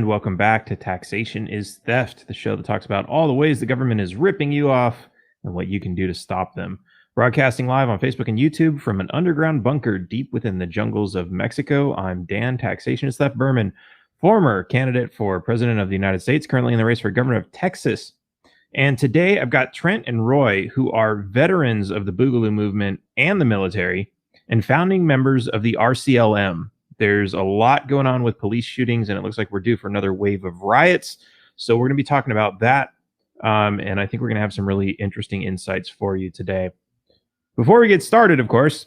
And welcome back to Taxation is Theft, the show that talks about all the ways the government is ripping you off and what you can do to stop them. Broadcasting live on Facebook and YouTube from an underground bunker deep within the jungles of Mexico, I'm Dan, Taxationist Theft Berman, former candidate for President of the United States, currently in the race for governor of Texas. And today I've got Trent and Roy, who are veterans of the Boogaloo movement and the military, and founding members of the RCLM. There's a lot going on with police shootings, and it looks like we're due for another wave of riots. So we're going to be talking about that, and I think we're going to have some really interesting insights for you today. Before we get started, of course,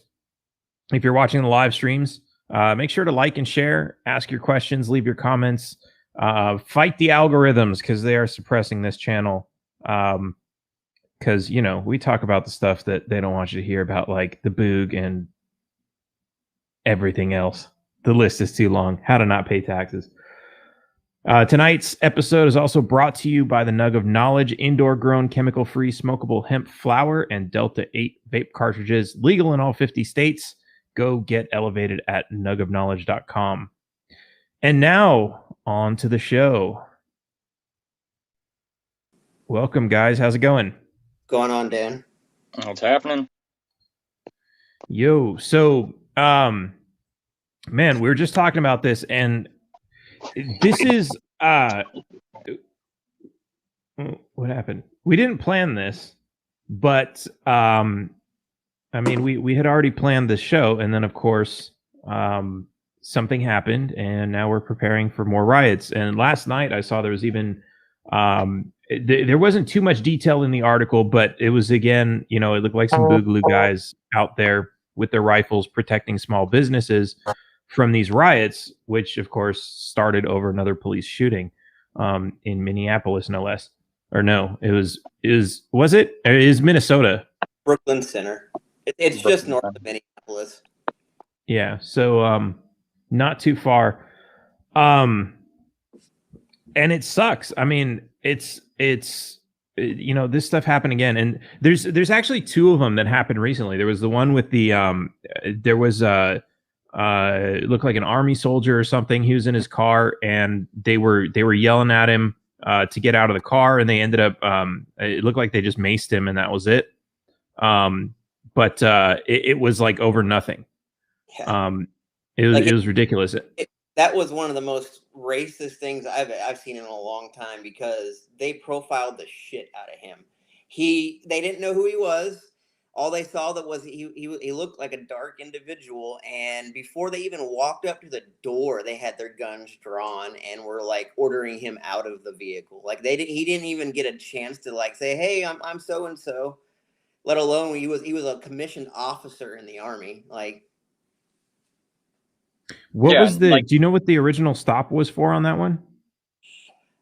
if you're watching the live streams, make sure to like and share, ask your questions, leave your comments, fight the algorithms because they are suppressing this channel. Because, you know, we talk about the stuff that they don't want you to hear about, like the Boog and everything else. The list is too long. How to not pay taxes. Tonight's episode is also brought to you by the Nugg of Knowledge, indoor-grown, chemical-free, smokable hemp flower and Delta 8 vape cartridges, legal in all 50 states. Go get elevated at nuggofknowledge.com. And now, on to the show. Welcome, guys. How's it going? Going on, Dan? What's happening? Yo, so, man, we were just talking about this, and this is, what happened? We didn't plan this, but, I mean, we had already planned this show, and then, of course, something happened, and now we're preparing for more riots. And last night, I saw there was even, there wasn't too much detail in the article, but it was, again, you know, it looked like some Boogaloo guys out there with their rifles protecting small businesses from these riots, which of course started over another police shooting in Minneapolis, no less. Or no, it was Minnesota. Brooklyn Center. It's just north of Minneapolis. Yeah, so not too far. And it sucks. I mean, it's you know, this stuff happened again, and there's actually two of them that happened recently. There was the one with the there was it looked like an army soldier or something. He was in his car, and they were yelling at him to get out of the car, and they ended up it looked like they just maced him, and that was it. But it was like over nothing. Yeah. It was ridiculous. That was one of the most racist things I've seen in a long time, because they profiled the shit out of him. They didn't know who he was. All they saw that was he looked like a dark individual, and before they even walked up to the door, they had their guns drawn and were like ordering him out of the vehicle. Like he didn't even get a chance to like say, "Hey, I'm so and so," let alone he was a commissioned officer in the army. Like, what was the? Do you know what the original stop was for on that one?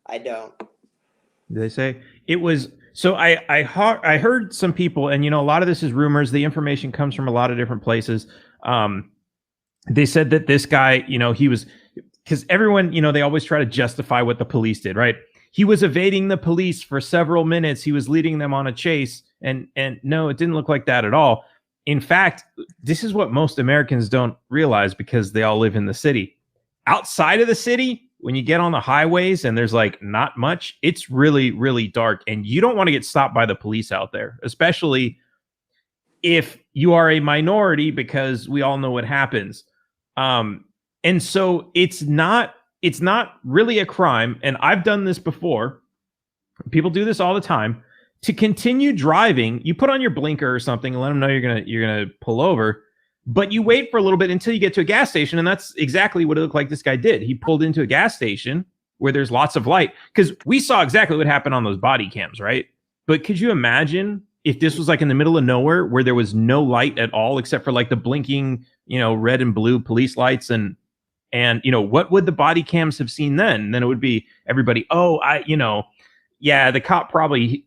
I don't. Did they say it was? So I heard some people, and you know, a lot of this is rumors. The information comes from a lot of different places. They said that this guy, you know, he was, because everyone, you know, they always try to justify what the police did, right? He was evading the police for several minutes. He was leading them on a chase, and no, it didn't look like that at all. In fact, this is what most Americans don't realize, because they all live in the city. Outside of the city, when you get on the highways and there's like not much, it's really, really dark, and you don't want to get stopped by the police out there, especially if you are a minority, because we all know what happens. And so it's not really a crime. And I've done this before. People do this all the time. To continue driving, you put on your blinker or something and let them know you're gonna pull over, but you wait for a little bit until you get to a gas station, and that's exactly what it looked like this guy did. He pulled into a gas station where there's lots of light, because we saw exactly what happened on those body cams, right? But could you imagine if this was like in the middle of nowhere where there was no light at all except for like the blinking, you know, red and blue police lights, and you know, what would the body cams have seen then? Then it would be everybody, yeah, the cop probably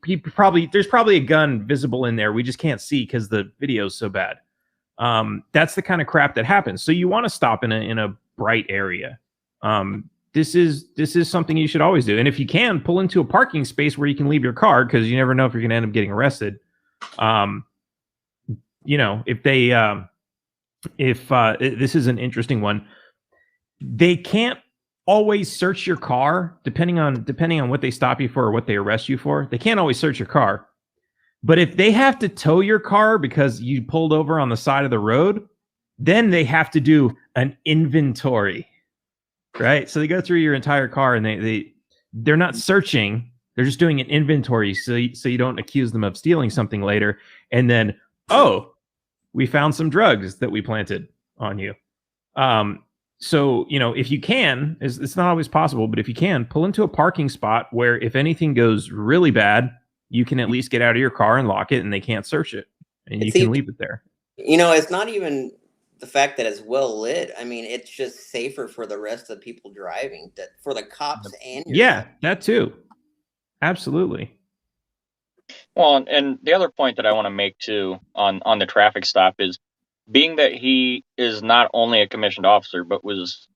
there's probably a gun visible in there. We just can't see because the video is so bad. That's the kind of crap that happens. So you want to stop in a bright area. This is something you should always do. And if you can, pull into a parking space where you can leave your car, because you never know if you're going to end up getting arrested. You know, if this is an interesting one. They can't always search your car depending on what they stop you for or what they arrest you for. They can't always search your car. But if they have to tow your car because you pulled over on the side of the road, then they have to do an inventory, right? So they go through your entire car and they're not searching, they're just doing an inventory so you don't accuse them of stealing something later. And then, oh, we found some drugs that we planted on you. So, if you can, it's not always possible, but if you can, pull into a parking spot where if anything goes really bad, you can at least get out of your car and lock it and they can't search it and you can leave it there. It's not even the fact that it's well lit. I mean, it's just safer for the rest of the people driving, that for the cops and yourself. Yeah, that too. Absolutely. Well, and the other point that I want to make too on the traffic stop is, being that he is not only a commissioned officer, but was,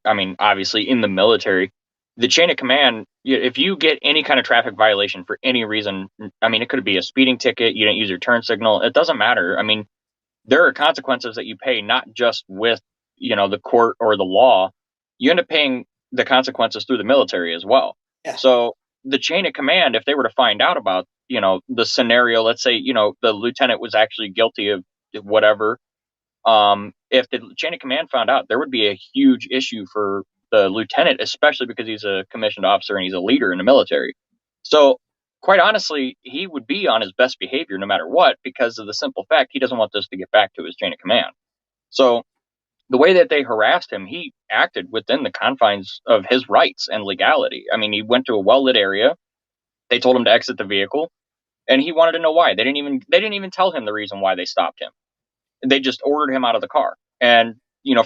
I mean, obviously in the military, the chain of command, if you get any kind of traffic violation for any reason, I mean, it could be a speeding ticket, you didn't use your turn signal, it doesn't matter. I mean, there are consequences that you pay, not just with, the court or the law. You end up paying the consequences through the military as well. Yeah. So the chain of command, if they were to find out about, the scenario, let's say, the lieutenant was actually guilty of whatever. If the chain of command found out, there would be a huge issue for the lieutenant, especially because he's a commissioned officer and he's a leader in the military. So quite honestly, he would be on his best behavior no matter what, because of the simple fact he doesn't want this to get back to his chain of command. So the way that they harassed him, he acted within the confines of his rights and legality. I mean, he went to a well-lit area. They told him to exit the vehicle, and he wanted to know why. They didn't even tell him the reason why they stopped him. They just ordered him out of the car. And,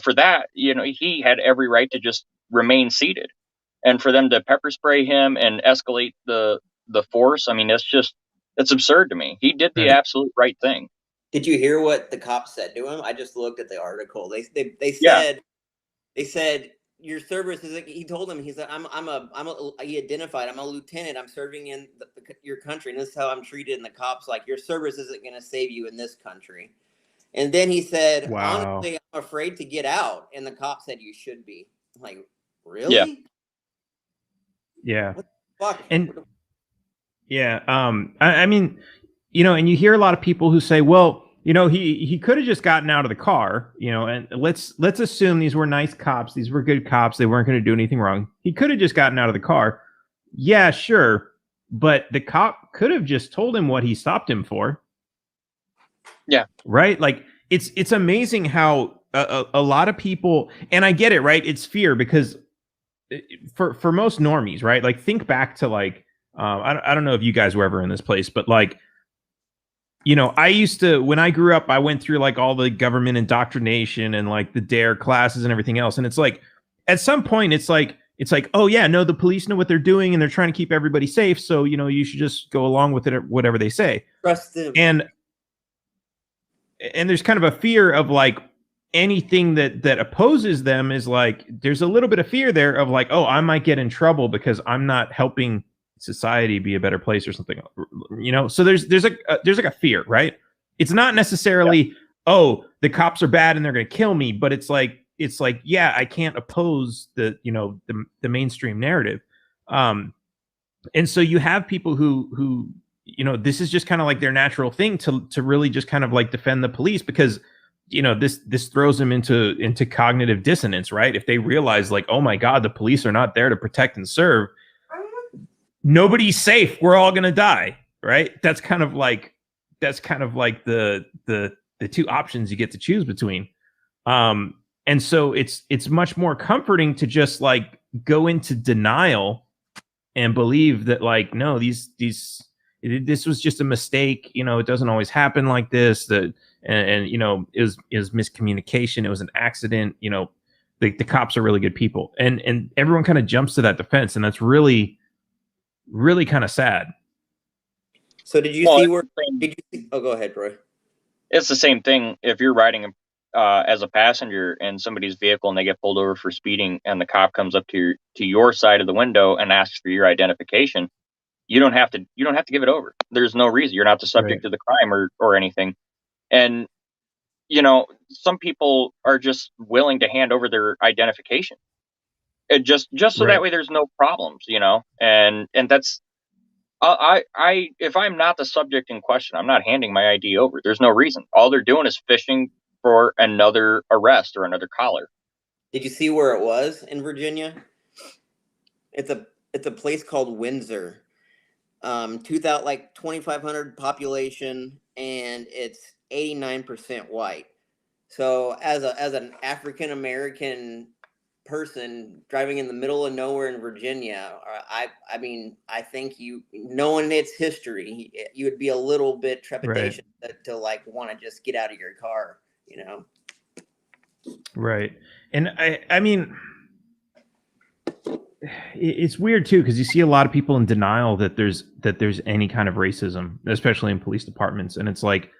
for that, he had every right to just remain seated. And for them to pepper spray him and escalate the force, I mean, it's absurd to me. He did the absolute right thing. Did you hear what the cops said to him? I just looked at the article. They said, Yeah. They said, your service is, he told them, he said, he identified, I'm a lieutenant, I'm serving in your country, and this is how I'm treated. And the cops like, your service isn't going to save you in this country. And then he said, wow. Honestly, I'm afraid to get out. And the cop said, you should be. I'm like, really? Yeah. What the fuck? And yeah, I mean, and you hear a lot of people who say, well, he could have just gotten out of the car, and let's assume these were nice cops. These were good cops. They weren't going to do anything wrong. He could have just gotten out of the car. Yeah, sure. But the cop could have just told him what he stopped him for. Yeah. Right. Like it's amazing how a lot of people, and I get it, right? It's fear because for most normies, right? Like think back to like, I don't know if you guys were ever in this place, but like, I used to, when I grew up, I went through like all the government indoctrination and like the DARE classes and everything else. And it's like, at some point, it's like, oh yeah, no, the police know what they're doing and they're trying to keep everybody safe. So, you should just go along with it, or whatever they say. Trust them. And there's kind of a fear of like anything that opposes them is like, there's a little bit of fear there of like, oh, I might get in trouble because I'm not helping society be a better place or something, so there's like a fear, right? It's not necessarily, oh, the cops are bad and they're going to kill me, but it's like, yeah, I can't oppose the mainstream narrative. And so you have people who this is just kind of like their natural thing to really just kind of like defend the police, because this throws them into cognitive dissonance, right? If they realize like, oh my God, the police are not there to protect and serve, nobody's safe, we're all gonna die, right? That's kind of like the two options you get to choose between. And so it's much more comforting to just like go into denial and believe that like, no, this was just a mistake, it doesn't always happen like this, and it was miscommunication, it was an accident, the cops are really good people, and everyone kind of jumps to that defense, and that's really kind of sad. So did you see where? Oh, go ahead, Roy. It's the same thing if you're riding as a passenger in somebody's vehicle and they get pulled over for speeding, and the cop comes up to your side of the window and asks for your identification. You don't have to give it over. There's no reason. You're not the subject of the crime or anything. And some people are just willing to hand over their identification. just so that way there's no problems, and that's I if I'm not the subject in question, I'm not handing my ID over. There's no reason. All they're doing is fishing for another arrest or another collar. Did you see where it was in Virginia? It's a place called Windsor. 2000, like 2,500 population, and it's 89% white. So as an African American person driving in the middle of nowhere in Virginia, I mean, I think knowing its history, you would be a little bit trepidation to like want to just get out of your car, Right. And I mean, it's weird too, because you see a lot of people in denial that there's any kind of racism, especially in police departments, and it's like,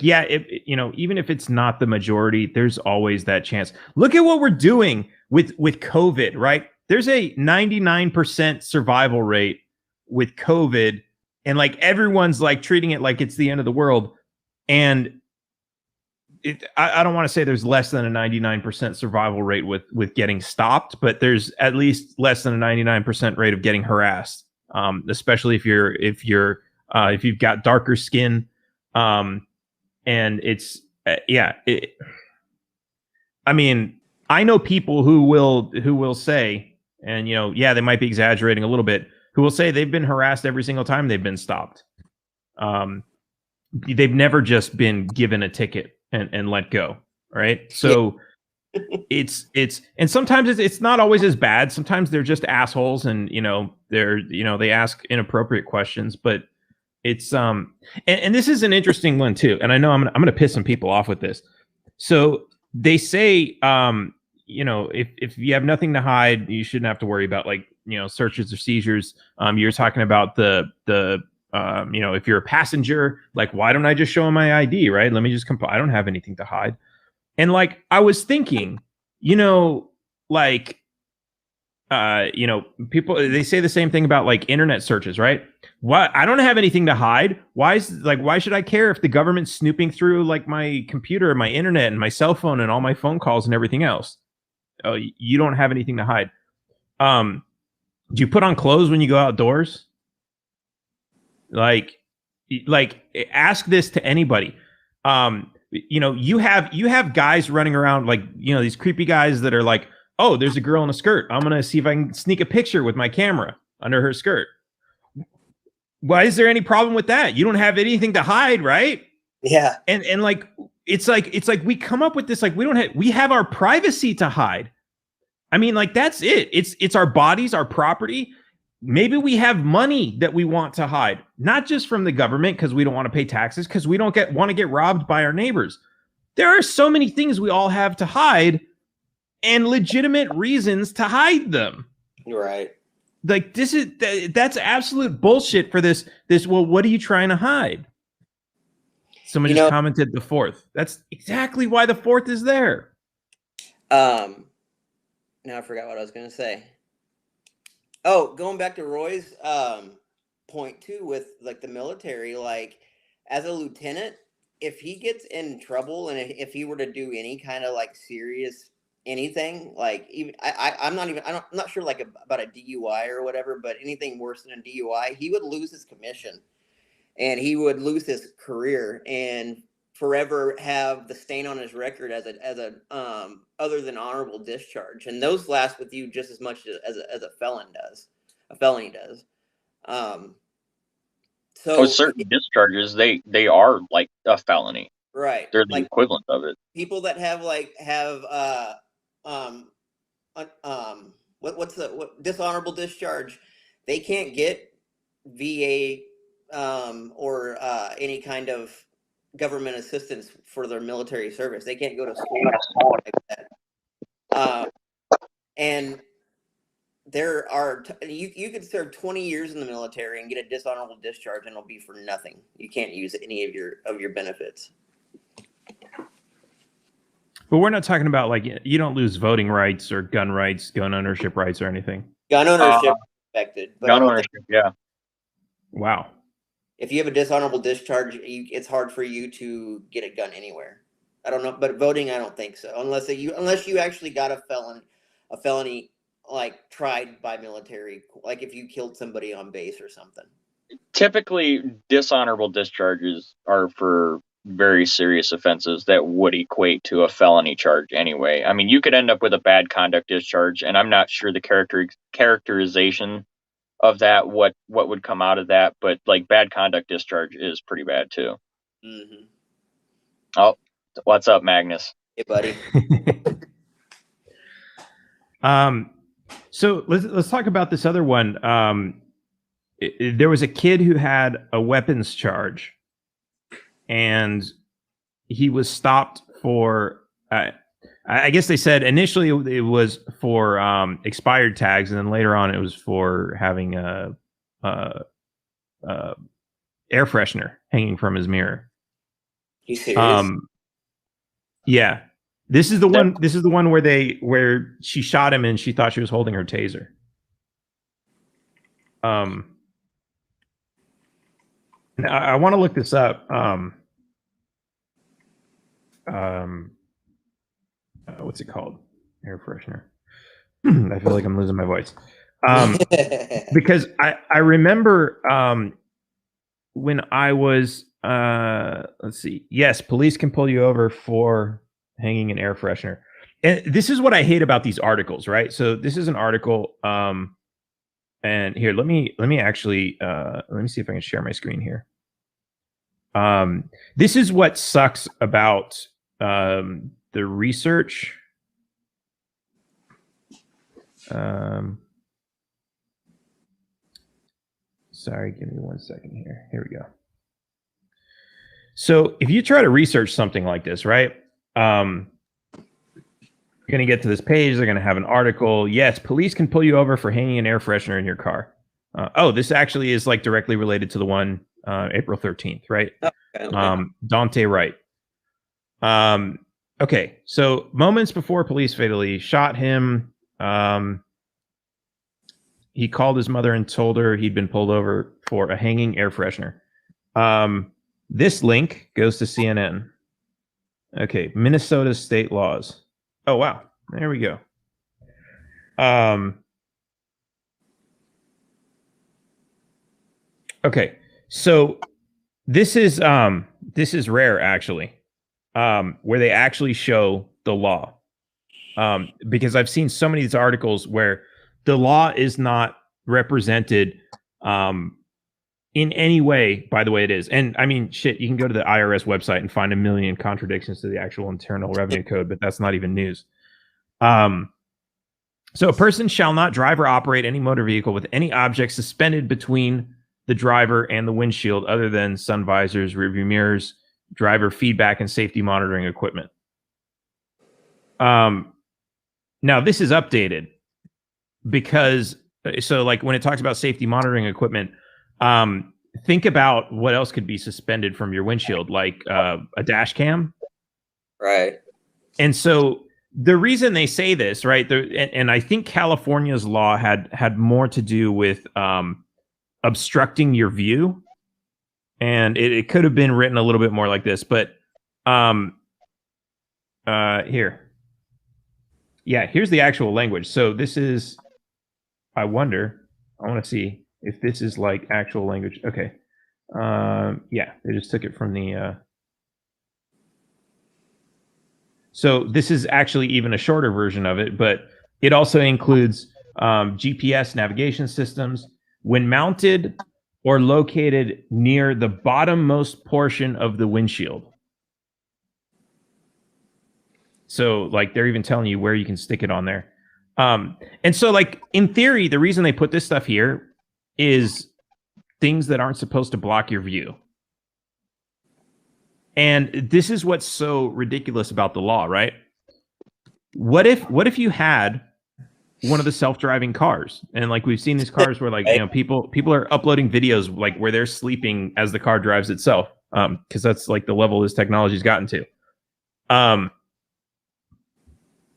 yeah, even if it's not the majority, there's always that chance. Look at what we're doing with COVID, right? There's a 99% survival rate with COVID, and like everyone's like treating it like it's the end of the world. And I don't want to say there's less than a 99% survival rate with getting stopped, but there's at least less than a 99% rate of getting harassed, especially if you've got darker skin. And it's I mean, I know people who will say, and they might be exaggerating a little bit, who will say they've been harassed every single time they've been stopped. They've never just been given a ticket and let go, right? So it's and sometimes it's not always as bad. Sometimes they're just assholes, and they ask inappropriate questions, but it's and this is an interesting one too, and I know I'm gonna piss some people off with this. So they say, if you have nothing to hide, you shouldn't have to worry about searches or seizures. You're talking about the if you're a passenger, like, why don't I just show them my ID, right? Let me just I don't have anything to hide. And like, I was thinking, people, they say the same thing about like internet searches, right? Why? I don't have anything to hide. Why should I care if the government's snooping through like my computer, my internet, and my cell phone and all my phone calls and everything else? Oh, you don't have anything to hide. Do you put on clothes when you go outdoors? Like ask this to anybody. You have guys running around, like, these creepy guys that are like, oh, there's a girl in a skirt, I'm gonna see if I can sneak a picture with my camera under her skirt. Why is there any problem with that? You don't have anything to hide, right? Yeah. And like, it's like we come up with this, like, we have our privacy to hide. I mean, like, that's it. It's our bodies, our property. Maybe we have money that we want to hide, not just from the government because we don't want to pay taxes, because we don't want to get robbed by our neighbors. There are so many things we all have to hide, and legitimate reasons to hide them. Right. Like, that's absolute bullshit for this. Well, what are you trying to hide? Someone just commented the fourth. That's exactly why the fourth is there. Now I forgot what I was going to say. Oh, going back to Roy's point too, with like the military, like, as a lieutenant, if he gets in trouble and if he were to do any kind of like serious anything, like, even I'm not sure like about a DUI or whatever, but anything worse than a DUI, he would lose his commission and he would lose his career and forever have the stain on his record as a other than honorable discharge, and those last with you just as much as a felony does. So certain discharges, they are like a felony, right? They're the equivalent of it. People that have what's the dishonorable discharge, they can't get VA or any kind of government assistance for their military service. They can't go to school like that. And there are you could serve 20 years in the military and get a dishonorable discharge, and it'll be for nothing. You can't use any of your benefits. But we're not talking about, like, you don't lose voting rights or gun ownership rights or anything. Gun ownership affected. But gun ownership, yeah. Wow. If you have a dishonorable discharge, it's hard for you to get a gun anywhere. I don't know, but voting, I don't think so. Unless you actually got a felony like tried by military, like if you killed somebody on base or something? Typically, dishonorable discharges are for very serious offenses that would equate to a felony charge anyway. I mean, you could end up with a bad conduct discharge, and I'm not sure the characterization of that, what would come out of that, but like bad conduct discharge is pretty bad too. Mm-hmm. Oh, what's up, Magnus? Hey, buddy. So let's talk about this other one. There was a kid who had a weapons charge, and he was stopped for. I guess they said initially it was for expired tags, and then later on it was for having a air freshener hanging from his mirror. You serious? Yeah. This is the one. This is the one where she shot him and she thought she was holding her taser. I want to look this up. What's it called? Air freshener. I feel like I'm losing my voice. Because I remember when I was let's see. Yes, police can pull you over for hanging an air freshener. And this is what I hate about these articles, right? So this is an article and here, let me actually let me see if I can share my screen here. This is what sucks about the research. Sorry, give me 1 second here. Here we go. So if you try to research something like this, right? You're going to get to this page. They're going to have an article. Yes, police can pull you over for hanging an air freshener in your car. Oh, this actually is like directly related to the one April 13th, right? Okay. Dante Wright. Okay, so moments before police fatally shot him, he called his mother and told her he'd been pulled over for a hanging air freshener. This link goes to CNN. Okay, Minnesota state laws. Oh, wow. There we go. Okay, so this is rare actually, where they actually show the law, because I've seen so many of these articles where the law is not represented in any way by the way it is. And I mean, shit, you can go to the IRS website and find a million contradictions to the actual Internal Revenue Code, but that's not even news. So a person shall not drive or operate any motor vehicle with any object suspended between the driver and the windshield other than sun visors, rearview mirrors, driver feedback, and safety monitoring equipment. Now this is updated because, so like when it talks about safety monitoring equipment, think about what else could be suspended from your windshield, like a dash cam. Right. And so the reason they say this, right, and I think California's law had more to do with obstructing your view, and it could have been written a little bit more like this, but here. Yeah, here's the actual language. So this is, I want to see if this is like actual language. Okay. Yeah, they just took it from the so this is actually even a shorter version of it, but it also includes GPS navigation systems when mounted or located near the bottommost portion of the windshield. So like they're even telling you where you can stick it on there. And so like in theory, the reason they put this stuff here is things that aren't supposed to block your view. And this is what's so ridiculous about the law, right? What if you had one of the self-driving cars, and like we've seen these cars where like, you know, people are uploading videos like where they're sleeping as the car drives itself, because that's like the level this technology's gotten to.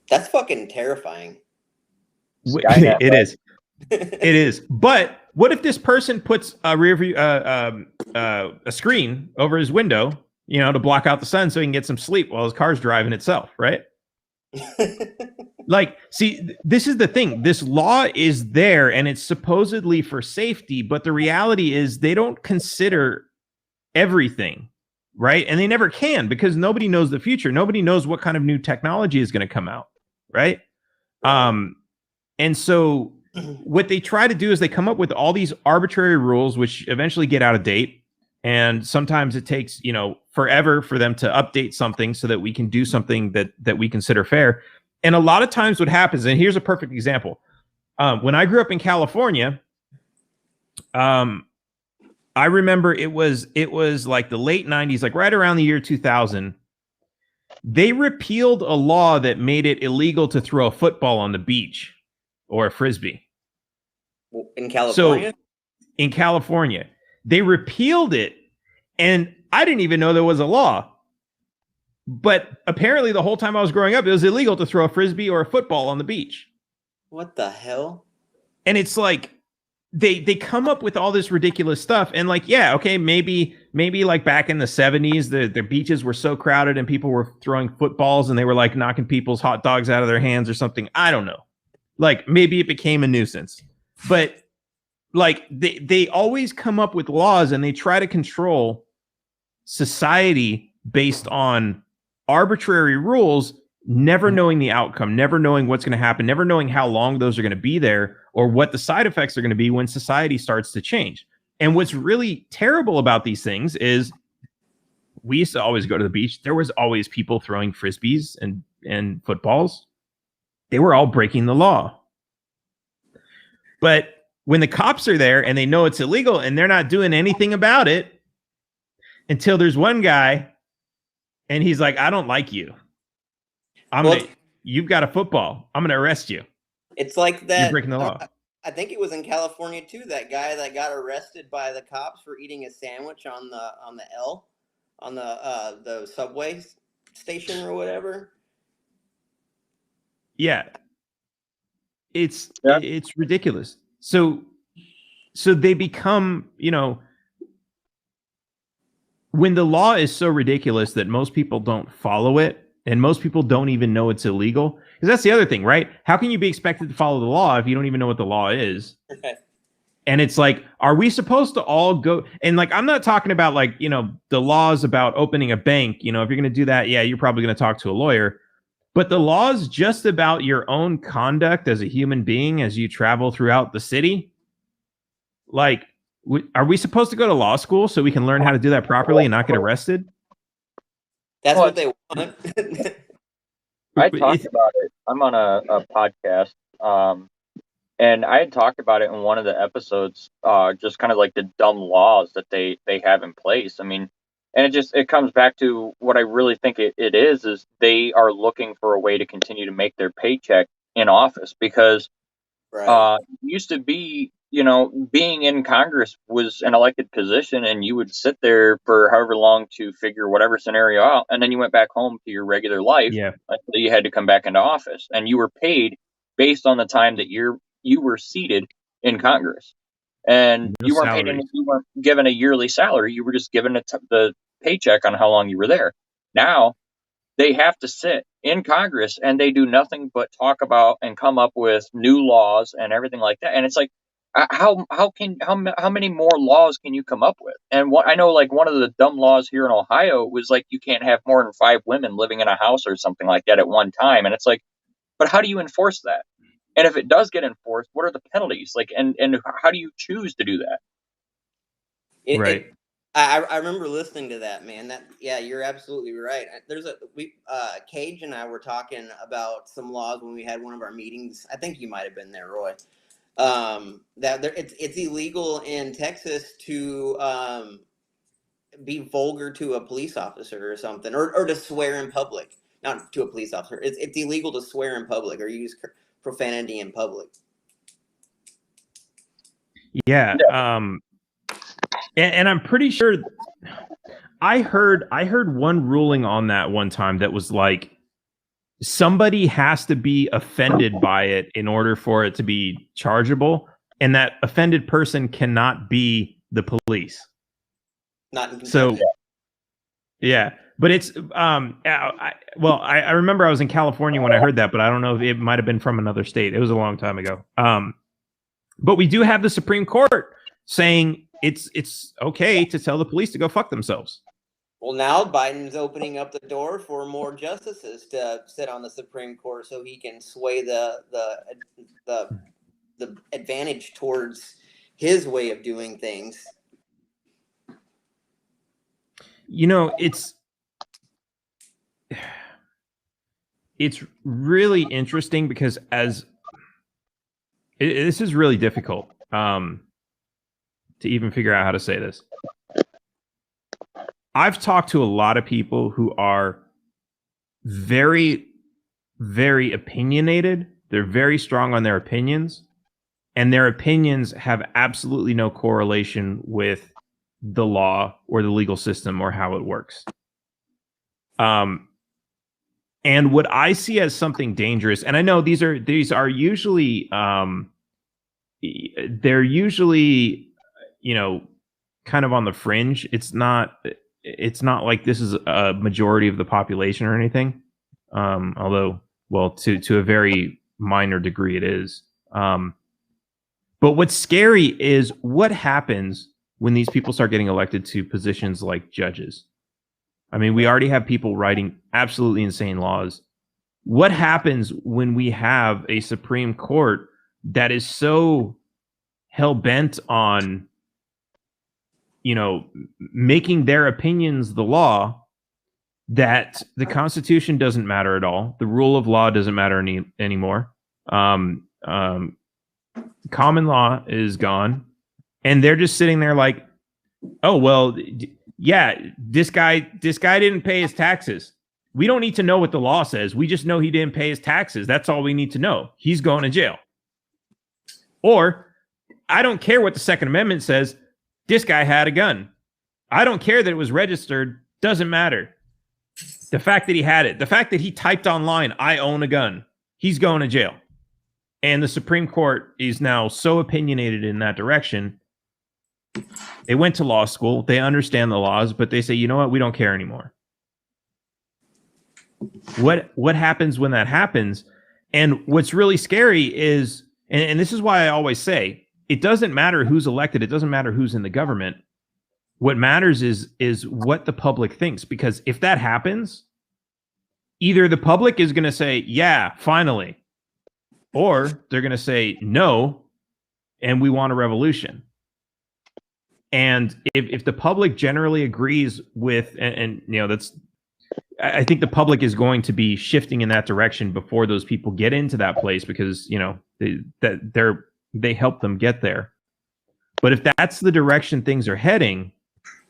That's fucking terrifying. It is. It is. But what if this person puts a rear view, a screen over his window, you know, to block out the sun so he can get some sleep while his car's driving itself, right? Like, see, this is the thing. This law is there and it's supposedly for safety, but the reality is they don't consider everything, right? And they never can because nobody knows the future. Nobody knows what kind of new technology is going to come out, right? And so what they try to do is they come up with all these arbitrary rules, which eventually get out of date. And sometimes it takes, forever for them to update something so that we can do something that we consider fair. And a lot of times what happens, and here's a perfect example. When I grew up in California, I remember it was like the late 90s, like right around the year 2000. They repealed a law that made it illegal to throw a football on the beach or a frisbee. In California? So in California, they repealed it, and I didn't even know there was a law. But apparently the whole time I was growing up, it was illegal to throw a frisbee or a football on the beach. What the hell? And it's like they come up with all this ridiculous stuff. And like, yeah, okay, maybe like back in the 70s, the beaches were so crowded and people were throwing footballs and they were like knocking people's hot dogs out of their hands or something. I don't know. Like maybe it became a nuisance. But like they always come up with laws and they try to control society based on arbitrary rules, never knowing the outcome, never knowing what's going to happen, never knowing how long those are going to be there or what the side effects are going to be when society starts to change. And what's really terrible about these things is we used to always go to the beach. There was always people throwing frisbees and footballs. They were all breaking the law. But when the cops are there and they know it's illegal and they're not doing anything about it until there's one guy and he's like, I don't like you. You've got a football. I'm going to arrest you. It's like that. You're breaking the law. I think it was in California too. That guy that got arrested by the cops for eating a sandwich on the subway station or whatever. Yeah. It's ridiculous. So they become, when the law is so ridiculous that most people don't follow it and most people don't even know it's illegal, because that's the other thing, right? How can you be expected to follow the law if you don't even know what the law is? And it's like, are we supposed to all go? And like, I'm not talking about like, the laws about opening a bank. If you're going to do that, yeah, you're probably going to talk to a lawyer. But the law is just about your own conduct as a human being as you travel throughout the city. Like, are we supposed to go to law school so we can learn how to do that properly and not get arrested? That's what they want. I talked about it. I'm on a podcast, and I had talked about it in one of the episodes, just kind of like the dumb laws that they have in place. I mean, and it comes back to what I really think it is they are looking for a way to continue to make their paycheck in office because it used to be, being in Congress was an elected position and you would sit there for however long to figure whatever scenario out. And then you went back home to your regular life until you had to come back into office, and you were paid based on the time that you were seated in Congress. And you weren't paid you weren't given a yearly salary. You were just given the paycheck on how long you were there. Now they have to sit in Congress and they do nothing but talk about and come up with new laws and everything like that. And it's like, how many more laws can you come up with? And I know like one of the dumb laws here in Ohio was like you can't have more than 5 women living in a house or something like that at one time. And it's like, but how do you enforce that? And if it does get enforced, what are the penalties? Like, and how do you choose to do that? I remember listening to that, man. You're absolutely right. Cage and I were talking about some laws when we had one of our meetings. I think you might have been there, Roy. It's illegal in Texas to be vulgar to a police officer or something, or to swear in public. Not to a police officer. It's illegal to swear in public or use profanity in public. Yeah. And I'm pretty sure I heard one ruling on that one time that was like somebody has to be offended by it in order for it to be chargeable, and that offended person cannot be the police. Not in so. Yeah. But it's I remember I was in California when I heard that, but I don't know if it might have been from another state. It was a long time ago. But we do have the Supreme Court saying it's okay to tell the police to go fuck themselves. Well, now Biden's opening up the door for more justices to sit on the Supreme Court, so he can sway the advantage towards his way of doing things. You know, it's really interesting because this is really difficult to even figure out how to say this. I've talked to a lot of people who are very, very opinionated. They're very strong on their opinions, and their opinions have absolutely no correlation with the law or the legal system or how it works. And what I see as something dangerous, and I know these are usually they're usually, you know, kind of on the fringe. It's not like this is a majority of the population or anything. Although, well, to a very minor degree it is. But what's scary is what happens when these people start getting elected to positions like judges. I mean, we already have people writing absolutely insane laws. What happens when we have a Supreme Court that is so hell-bent on, you know, making their opinions the law, that the Constitution doesn't matter at all. The rule of law doesn't matter anymore. Common law is gone. And they're just sitting there like, oh, well, yeah, this guy didn't pay his taxes. We don't need to know what the law says. We just know he didn't pay his taxes. That's all we need to know. He's going to jail. Or, I don't care what the Second Amendment says. This guy had a gun. I don't care that it was registered. Doesn't matter. The fact that he had it, the fact that he typed online, I own a gun, he's going to jail. And the Supreme Court is now so opinionated in that direction. They went to law school. They understand the laws, but they say, you know what? We don't care anymore. What happens when that happens? And what's really scary is, and this is why I always say, it doesn't matter who's elected. It doesn't matter who's in the government. What matters is what the public thinks. Because if that happens, either the public is going to say, yeah, finally, or they're going to say, no, and we want a revolution. And if the public generally agrees with, and you know, I think the public is going to be shifting in that direction before those people get into that place, because, you know, they help them get there. But if that's the direction things are heading,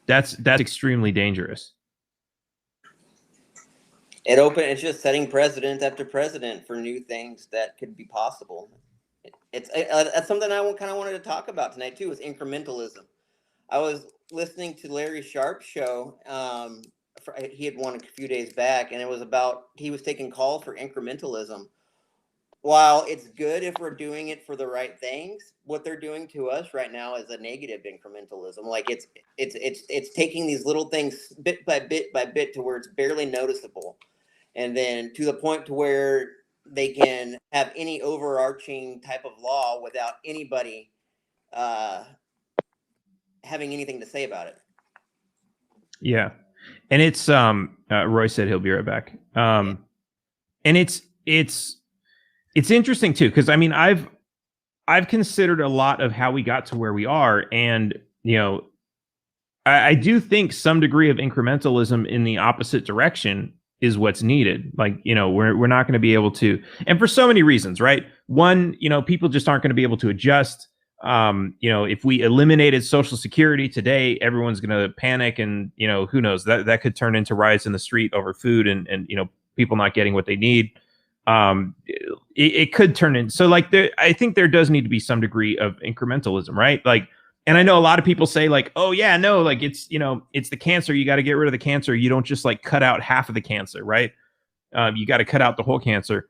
that's extremely dangerous. It's just setting precedent after precedent for new things that could be possible. That's something I kind of wanted to talk about tonight too, is incrementalism. I was listening to Larry Sharp's show. He had one a few days back, and it was about, he was taking calls for incrementalism. While it's good if we're doing it for the right things, what they're doing to us right now is a negative incrementalism. Like it's taking these little things bit by bit to where it's barely noticeable, and then to the point to where they can have any overarching type of law without anybody having anything to say about it. Yeah. And it's Roy said he'll be right back. And it's interesting too, because I mean, I've considered a lot of how we got to where we are, and you know, I do think some degree of incrementalism in the opposite direction is what's needed. Like, you know, we're not going to be able to, and for so many reasons, right? One, you know, people just aren't going to be able to adjust. You know, if we eliminated Social Security today, everyone's going to panic, and you know, who knows, that could turn into riots in the street over food and you know, people not getting what they need. It could turn in. So like, I think there does need to be some degree of incrementalism, right? Like, and I know a lot of people say like, oh yeah, no, like it's, you know, it's the cancer. You got to get rid of the cancer. You don't just like cut out half of the cancer, right? You got to cut out the whole cancer.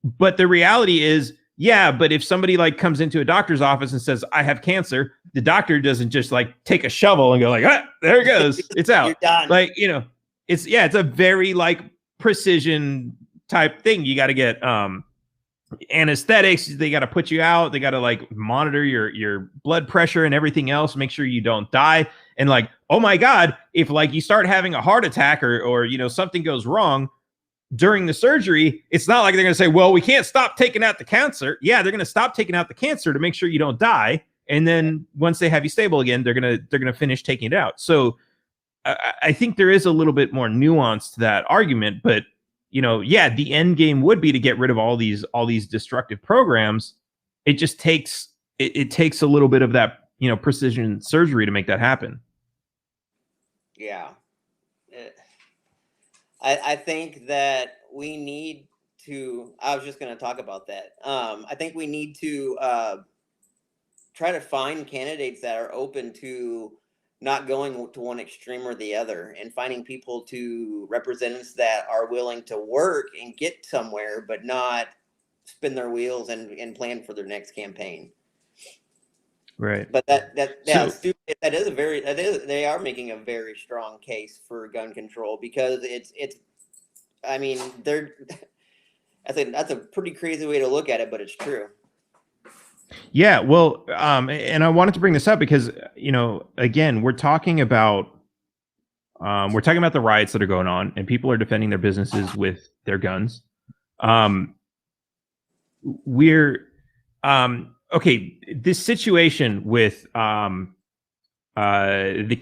But the reality is, yeah, but if somebody like comes into a doctor's office and says, I have cancer, the doctor doesn't just like take a shovel and go like, ah, there it goes. It's out. You're done. Like, you know, it's a very like precision type thing. You got to get anesthetics, they got to put you out, they got to like monitor your blood pressure and everything else, make sure you don't die. And like, oh my god, if like you start having a heart attack or you know something goes wrong during the surgery, it's not like they're going to say, well, we can't stop taking out the cancer. Yeah, they're going to stop taking out the cancer to make sure you don't die, and then once they have you stable again, they're going to finish taking it out. So I think there is a little bit more nuance to that argument, but you know, yeah, the end game would be to get rid of all these destructive programs. It just takes it takes a little bit of that, you know, precision surgery to make that happen. Yeah. I think that we need to, I was just going to talk about that. I think we need to try to find candidates that are open to not going to one extreme or the other, and finding people to represent us that are willing to work and get somewhere, but not spin their wheels and plan for their next campaign. Right. But that is they are making a very strong case for gun control, because it's I mean, that's a pretty crazy way to look at it, but it's true. Yeah, well, and I wanted to bring this up because, you know, again, we're talking about the riots that are going on, and people are defending their businesses with their guns. Okay, this situation with the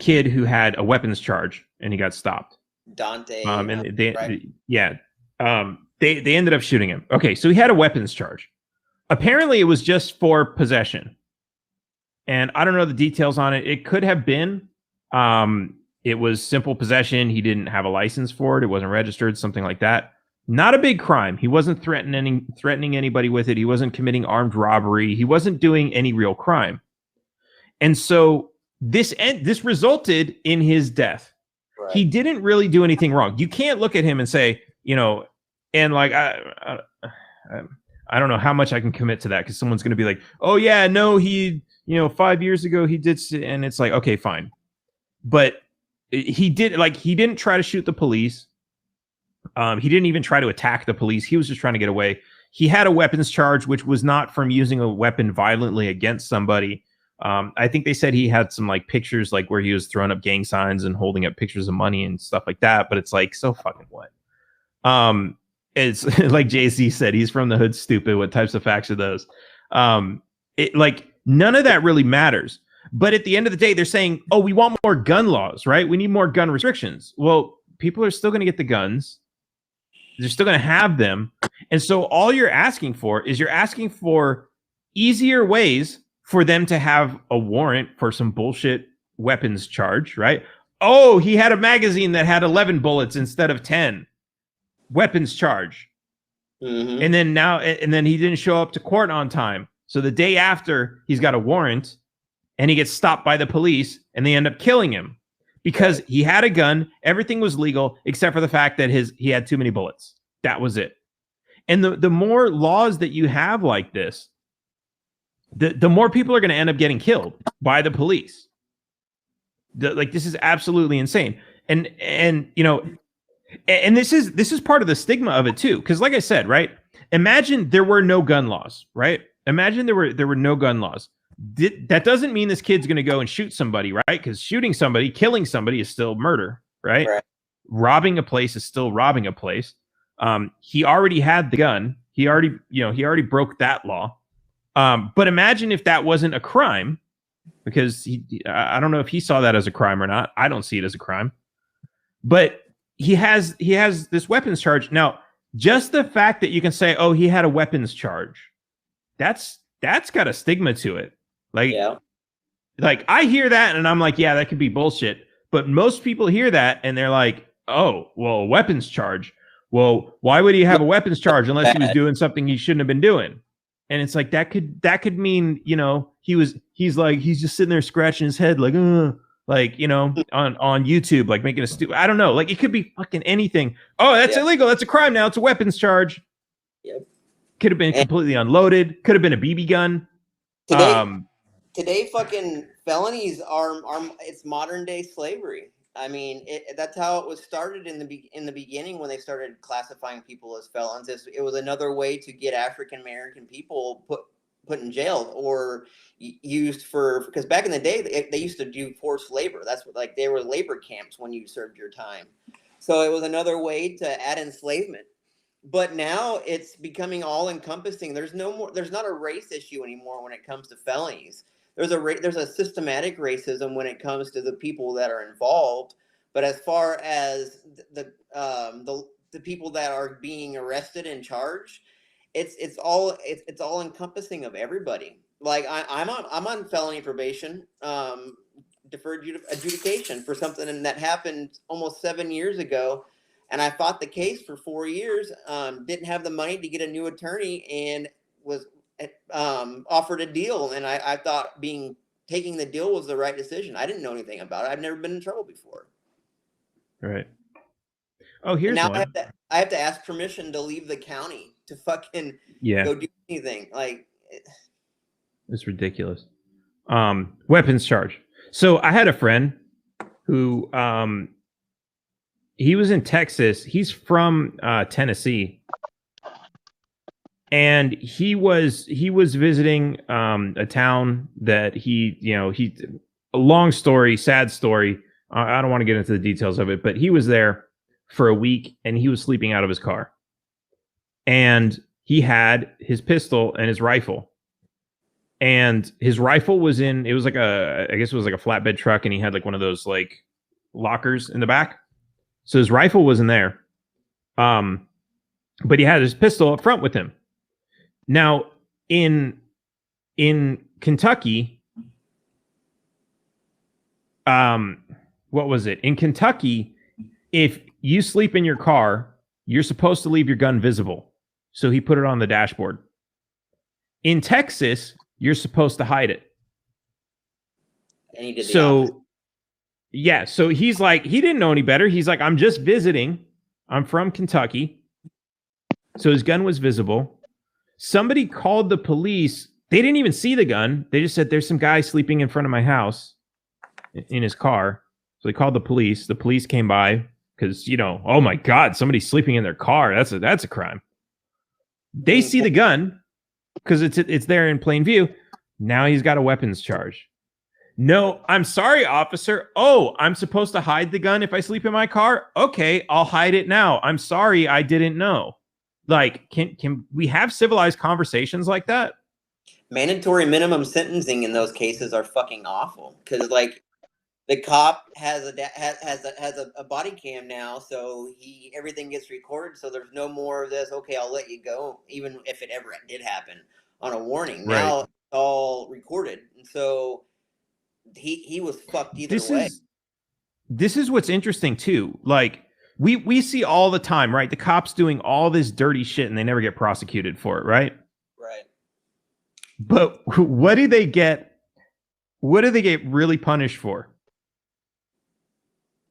kid who had a weapons charge and he got stopped. Dante. And they ended up shooting him. Okay, so he had a weapons charge. Apparently, it was just for possession, and I don't know the details on it. It could have been, it was simple possession. He didn't have a license for it. It wasn't registered, something like that. Not a big crime. He wasn't threatening anybody with it. He wasn't committing armed robbery. He wasn't doing any real crime. And so this resulted in his death. Right. He didn't really do anything wrong. You can't look at him and say, you know, and like I don't know how much I can commit to that, because someone's going to be like, oh yeah, no, he, you know, 5 years ago he did, and it's like, okay, fine. But he didn't try to shoot the police. He didn't even try to attack the police. He was just trying to get away. He had a weapons charge, which was not from using a weapon violently against somebody. I think they said he had some like pictures, like where he was throwing up gang signs and holding up pictures of money and stuff like that. But it's like, so fucking what? It's like JC said, he's from the hood, stupid. What types of facts are those? Like none of that really matters. But at the end of the day, they're saying, oh, we want more gun laws, right? We need more gun restrictions. Well, people are still going to get the guns. They're still going to have them. And so all you're asking for is easier ways for them to have a warrant for some bullshit weapons charge, right? Oh, he had a magazine that had 11 bullets instead of 10. Weapons charge. Mm-hmm. And then he didn't show up to court on time. So the day after, he's got a warrant and he gets stopped by the police and they end up killing him because he had a gun. Everything was legal except for the fact that he had too many bullets. That was it. And the more laws that you have like this, the more people are going to end up getting killed by the police. Like, this is absolutely insane. And you know, and this is part of the stigma of it too, because like I said, right? Imagine there were no gun laws, right? Imagine there were no gun laws. That doesn't mean this kid's going to go and shoot somebody, right? Because shooting somebody, killing somebody is still murder, right? Robbing a place is still robbing a place. He already had the gun. He already broke that law. But imagine if that wasn't a crime, because I don't know if he saw that as a crime or not. I don't see it as a crime, but he has this weapons charge. Now, just the fact that you can say, oh, he had a weapons charge, that's got a stigma to it. Like, like I hear that and I'm like, yeah, that could be bullshit. But most people hear that and they're like, oh, well, a weapons charge. Well, why would he have a weapons charge unless he was doing something he shouldn't have been doing? And it's like, that could mean, you know, he's just sitting there scratching his head like, you know, on YouTube, like making a stupid, I don't know, like it could be fucking anything. Oh, that's illegal. That's a crime now. It's a weapons charge. Yep. Could have been completely unloaded. Could have been a BB gun. Today fucking felonies are it's modern day slavery. I mean, that's how it was started in the beginning when they started classifying people as felons. It was another way to get African American people put in jail or used for, because back in the day they used to do forced labor. That's what, like, they were labor camps when you served your time. So it was another way to add enslavement. But now it's becoming all encompassing. There's no more. There's not a race issue anymore when it comes to felonies. There's a systematic racism when it comes to the people that are involved. But as far as the people that are being arrested and charged, it's all encompassing of everybody. Like I'm on felony probation, deferred adjudication for something that happened almost 7 years ago, and I fought the case for 4 years. Didn't have the money to get a new attorney, and was offered a deal, and I thought taking the deal was the right decision. I didn't know anything about it. I've never been in trouble before. Right. Oh, And here's now one. I have to ask permission to leave the county to fucking go do anything. Like, it's ridiculous. Weapons charge. So I had a friend who he was in Texas. He's from Tennessee. And he was visiting a town that a long story, sad story. I don't want to get into the details of it, but he was there for a week and he was sleeping out of his car. And he had his pistol and his rifle. And his rifle was I guess it was like a flatbed truck, and he had like one of those like lockers in the back. So his rifle was in there. But he had his pistol up front with him. Now, in Kentucky, what was it? In Kentucky, if you sleep in your car, you're supposed to leave your gun visible. So he put it on the dashboard. In Texas, you're supposed to hide it. And he did the opposite. Yeah, so he's like, he didn't know any better. He's like, I'm just visiting. I'm from Kentucky. So his gun was visible. Somebody called the police. They didn't even see the gun. They just said, there's some guy sleeping in front of my house in his car. So they called the police. The police came by because, oh my God, somebody's sleeping in their car. That's a crime. They see the gun because it's there in plain view. Now he's got a weapons charge. No, I'm sorry, officer. Oh, I'm supposed to hide the gun if I sleep in my car? Okay, I'll hide it now. I'm sorry, I didn't know. Like, can we have civilized conversations like that? Mandatory minimum sentencing in those cases are fucking awful, because like the cop has a body cam now, so everything gets recorded. So there's no more of this. Okay, I'll let you go, even if it ever did happen on a warning. Right. Now it's all recorded, and so he was fucked either way. This is what's interesting too. Like, we see all the time, right? The cops doing all this dirty shit and they never get prosecuted for it, right? Right. But what do they get? What do they get really punished for?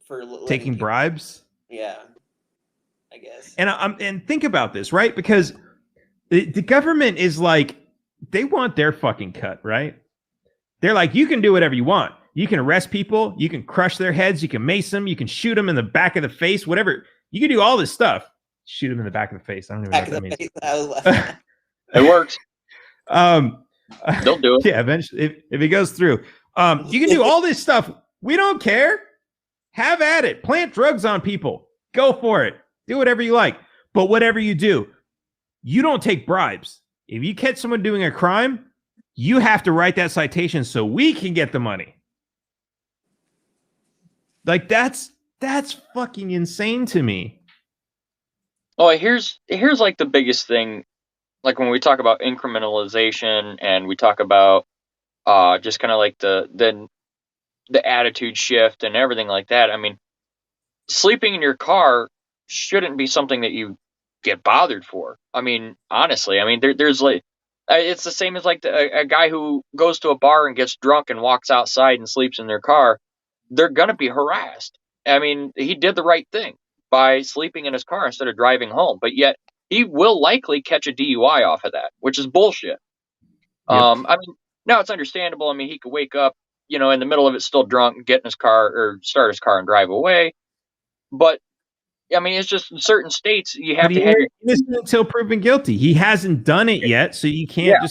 For taking bribes? Yeah, I guess. And think about this, right? Because the government is like, they want their fucking cut, right? They're like, you can do whatever you want. You can arrest people. You can crush their heads. You can mace them. You can shoot them in the back of the face. Whatever. You can do all this stuff. Shoot them in the back of the face. I don't even know what that means. It works. They'll do it. Yeah, eventually, if it goes through. You can do all this stuff. We don't care. Have at it. Plant drugs on people. Go for it. Do whatever you like. But whatever you do, you don't take bribes. If you catch someone doing a crime, you have to write that citation so we can get the money. Like, that's fucking insane to me. Oh, here's like the biggest thing. Like when we talk about incrementalization and we talk about just kind of like the attitude shift and everything like that. I mean, sleeping in your car shouldn't be something that you get bothered for. I mean, honestly, I mean, there's like, it's the same as like a guy who goes to a bar and gets drunk and walks outside and sleeps in their car. They're going to be harassed. I mean, he did the right thing by sleeping in his car instead of driving home, but yet he will likely catch a DUI off of that, which is bullshit. Yep. I mean, now it's understandable. I mean, he could wake up you know, in the middle of it, still drunk, get in his car or start his car and drive away. But I mean, it's just in certain states you have But to have your innocent until proven guilty. He hasn't done it yet, so you can't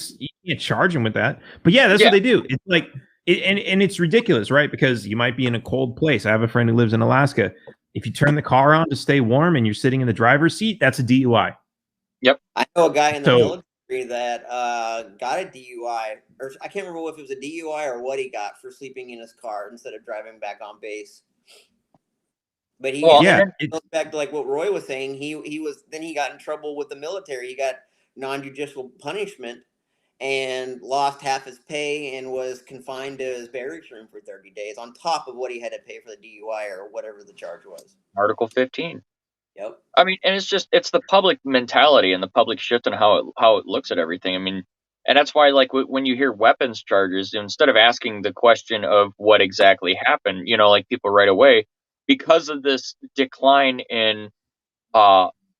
charge him with that. But yeah, that's what they do. It's like, and it's ridiculous, right? Because you might be in a cold place. I have a friend who lives in Alaska. If you turn the car on to stay warm and you're sitting in the driver's seat, that's a DUI. Yep. I know a guy in the military that got a DUI, or I can't remember if it was a DUI or what he got for sleeping in his car instead of driving back on base. But he it goes back to like what Roy was saying. He got in trouble with the military. He got non-judicial punishment and lost half his pay and was confined to his barracks room for 30 days on top of what he had to pay for the DUI or whatever the charge was. Article 15. Yep. I mean, and it's the public mentality and the public shift and how it looks at everything. I mean, and that's why, like, when you hear weapons charges, instead of asking the question of what exactly happened, you know, like people right away, because of this decline in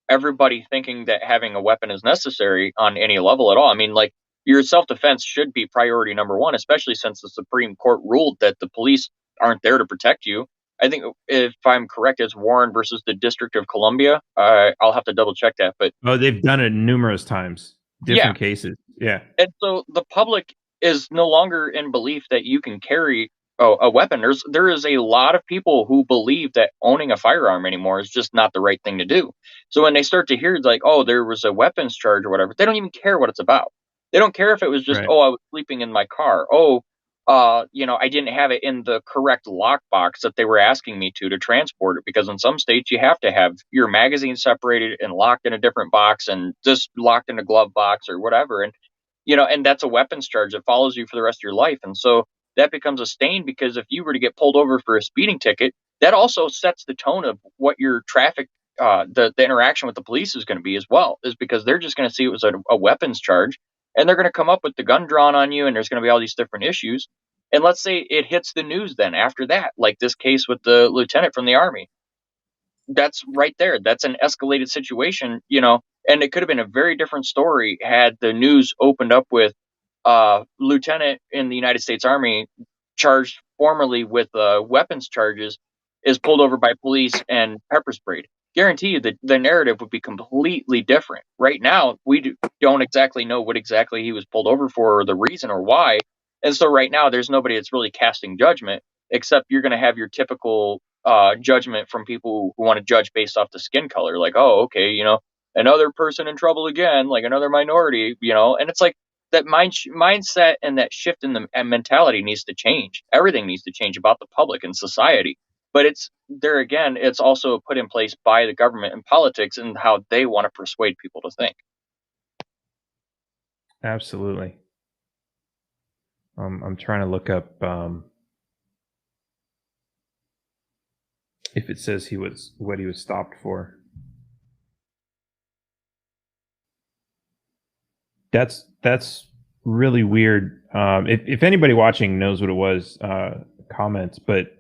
everybody thinking that having a weapon is necessary on any level at all. I mean, like, your self-defense should be priority number one, especially since the Supreme Court ruled that the police aren't there to protect you. I think, if I'm correct, it's Warren versus the District of Columbia. I'll have to double check that, but they've done it numerous times, different cases. Yeah, and so the public is no longer in belief that you can carry a weapon. There is a lot of people who believe that owning a firearm anymore is just not the right thing to do. So when they start to hear like, oh, there was a weapons charge or whatever, they don't even care what it's about. They don't care if it was just, oh, I was sleeping in my car. Oh, you know, I didn't have it in the correct lockbox that they were asking me to transport it, because in some states you have to have your magazine separated and locked in a different box and just locked in a glove box or whatever. And, you know, and that's a weapons charge that follows you for the rest of your life. And so that becomes a stain, because if you were to get pulled over for a speeding ticket, that also sets the tone of what your traffic, the interaction with the police is going to be as well, is because they're just going to see it was a weapons charge, and they're going to come up with the gun drawn on you, and there's going to be all these different issues. And let's say it hits the news then after that, like this case with the lieutenant from the Army. That's right there. That's an escalated situation, you know, and it could have been a very different story had the news opened up with lieutenant in the United States Army, charged formerly with weapons charges, is pulled over by police and pepper sprayed. Guarantee you that the narrative would be completely different. Right now, we don't exactly know what exactly he was pulled over for, or the reason or why. And so right now, there's nobody that's really casting judgment, except you're going to have your typical judgment from people who want to judge based off the skin color. Like, oh, okay, you know, another person in trouble again, like another minority, you know. And it's like that mindset and that shift in the mentality needs to change. Everything needs to change about the public and society. But it's there again, it's also put in place by the government and politics and how they want to persuade people to think. Absolutely. I'm trying to look up if it says what he was stopped for. That's really weird. If anybody watching knows what it was, comments. But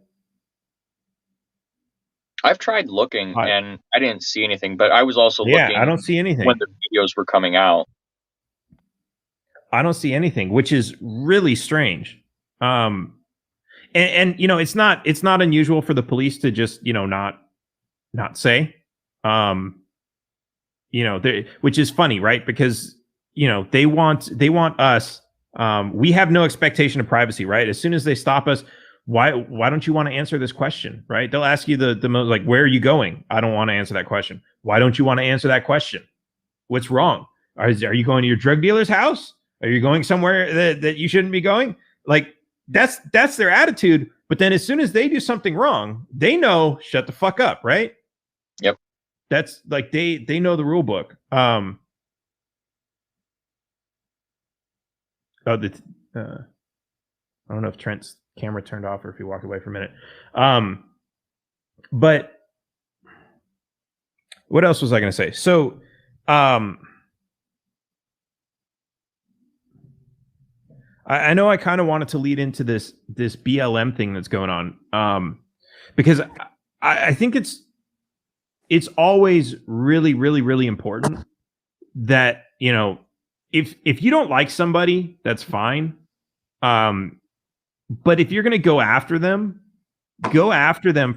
I've tried looking and I didn't see anything. But I was also looking. I don't see anything when the videos were coming out. I don't see anything, which is really strange. And you know, it's not unusual for the police to just, you know, not say, you know, which is funny, right? Because, you know, they want us. We have no expectation of privacy, right? As soon as they stop us, why don't you want to answer this question, right? They'll ask you the most, like, where are you going? I don't want to answer that question. Why don't you want to answer that question? What's wrong? Are you going to your drug dealer's house? Are you going somewhere that you shouldn't be going? Like, that's their attitude. But then as soon as they do something wrong, they know, shut the fuck up, right? Yep. That's like they know the rule book. I don't know if Trent's camera turned off or if he walked away for a minute. But what else was I going to say? So, I know I kind of wanted to lead into this BLM thing that's going on, because I think it's always really, really, really important that, you know, if you don't like somebody, that's fine. But if you're going to go after them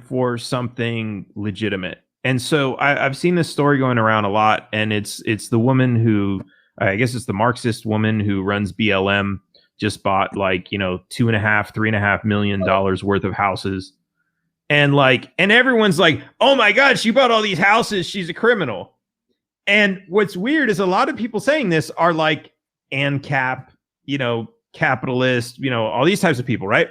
for something legitimate. And so I've seen this story going around a lot, and it's the woman who, I guess it's the Marxist woman who runs BLM, just bought like, $2.5, $3.5 million worth of houses. And everyone's like, oh my God, she bought all these houses, she's a criminal. And what's weird is a lot of people saying this are like ANCAP, capitalist, all these types of people, right?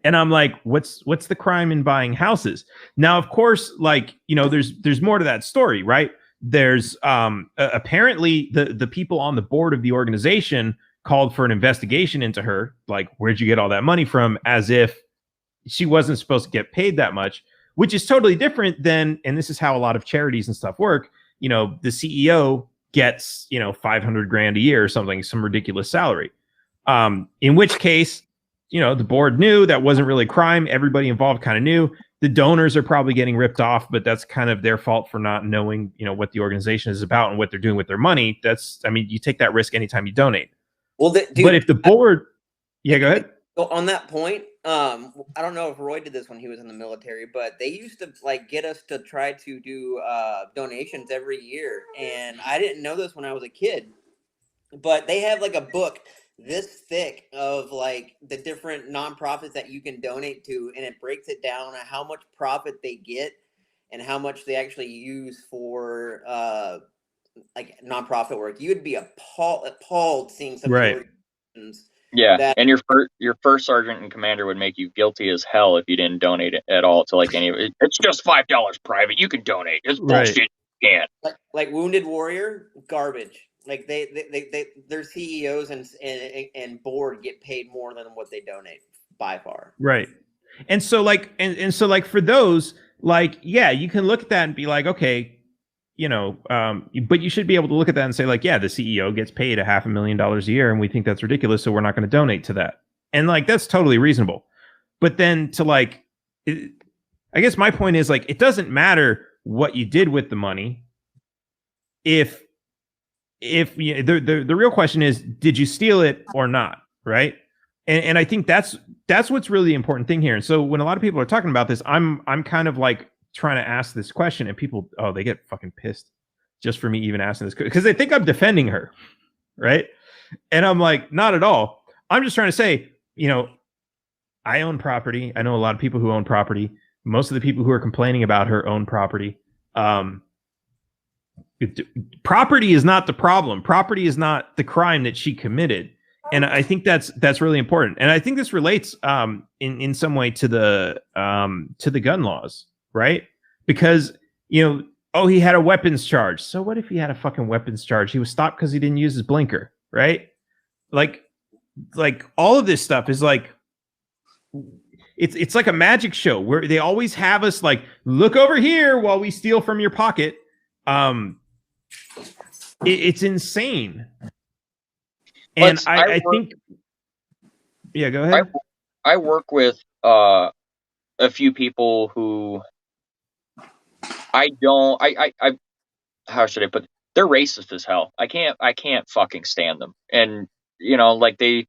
And I'm like, what's the crime in buying houses? Now, of course, there's more to that story, right? There's apparently the people on the board of the organization called for an investigation into her. Like, where'd you get all that money from? As if she wasn't supposed to get paid that much, which is totally different than, and this is how a lot of charities and stuff work. The CEO gets, 500 grand a year or something, some ridiculous salary. In which case, the board knew that wasn't really a crime. Everybody involved kind of knew. The donors are probably getting ripped off, but that's kind of their fault for not knowing, what the organization is about and what they're doing with their money. You take that risk anytime you donate. Well, dude, but if the board, yeah, go ahead. On that point, I don't know if Roy did this when he was in the military, but they used to get us to try to do donations every year. And I didn't know this when I was a kid, but they have a book this thick of the different nonprofits that you can donate to, and it breaks it down on how much profit they get and how much they actually use for nonprofit work. You would be appalled seeing some right. organizations. Yeah, and your first sergeant and commander would make you guilty as hell if you didn't donate it at all to any of it. It's just $5 private. You can donate. It's bullshit. Right. You can't. Like Wounded Warrior, garbage. Their CEOs and board get paid more than what they donate by far. Right. And so for those, yeah, you can look at that and be like, okay, but you should be able to look at that and say yeah, the CEO gets paid $500,000 a year and we think that's ridiculous, so we're not going to donate to that. And that's totally reasonable. But then I guess my point is it doesn't matter what you did with the money. If the real question is, did you steal it or not? Right. And I think that's what's really the important thing here. And so when a lot of people are talking about this, I'm kind of trying to ask this question, and people, they get fucking pissed just for me even asking this, because they think I'm defending her, right? And I'm like, not at all. I'm just trying to say, I own property. I know a lot of people who own property. Most of the people who are complaining about her own property. Property is not the problem. Property is not the crime that she committed. And I think that's really important. And I think this relates in some way to the gun laws. Right? Because, he had a weapons charge. So what if he had a fucking weapons charge? He was stopped because he didn't use his blinker, right? All of this stuff is it's like a magic show where they always have us look over here while we steal from your pocket. It's insane. And I think, yeah, go ahead. I work with a few people who how should I put it? They're racist as hell. I can't fucking stand them. And they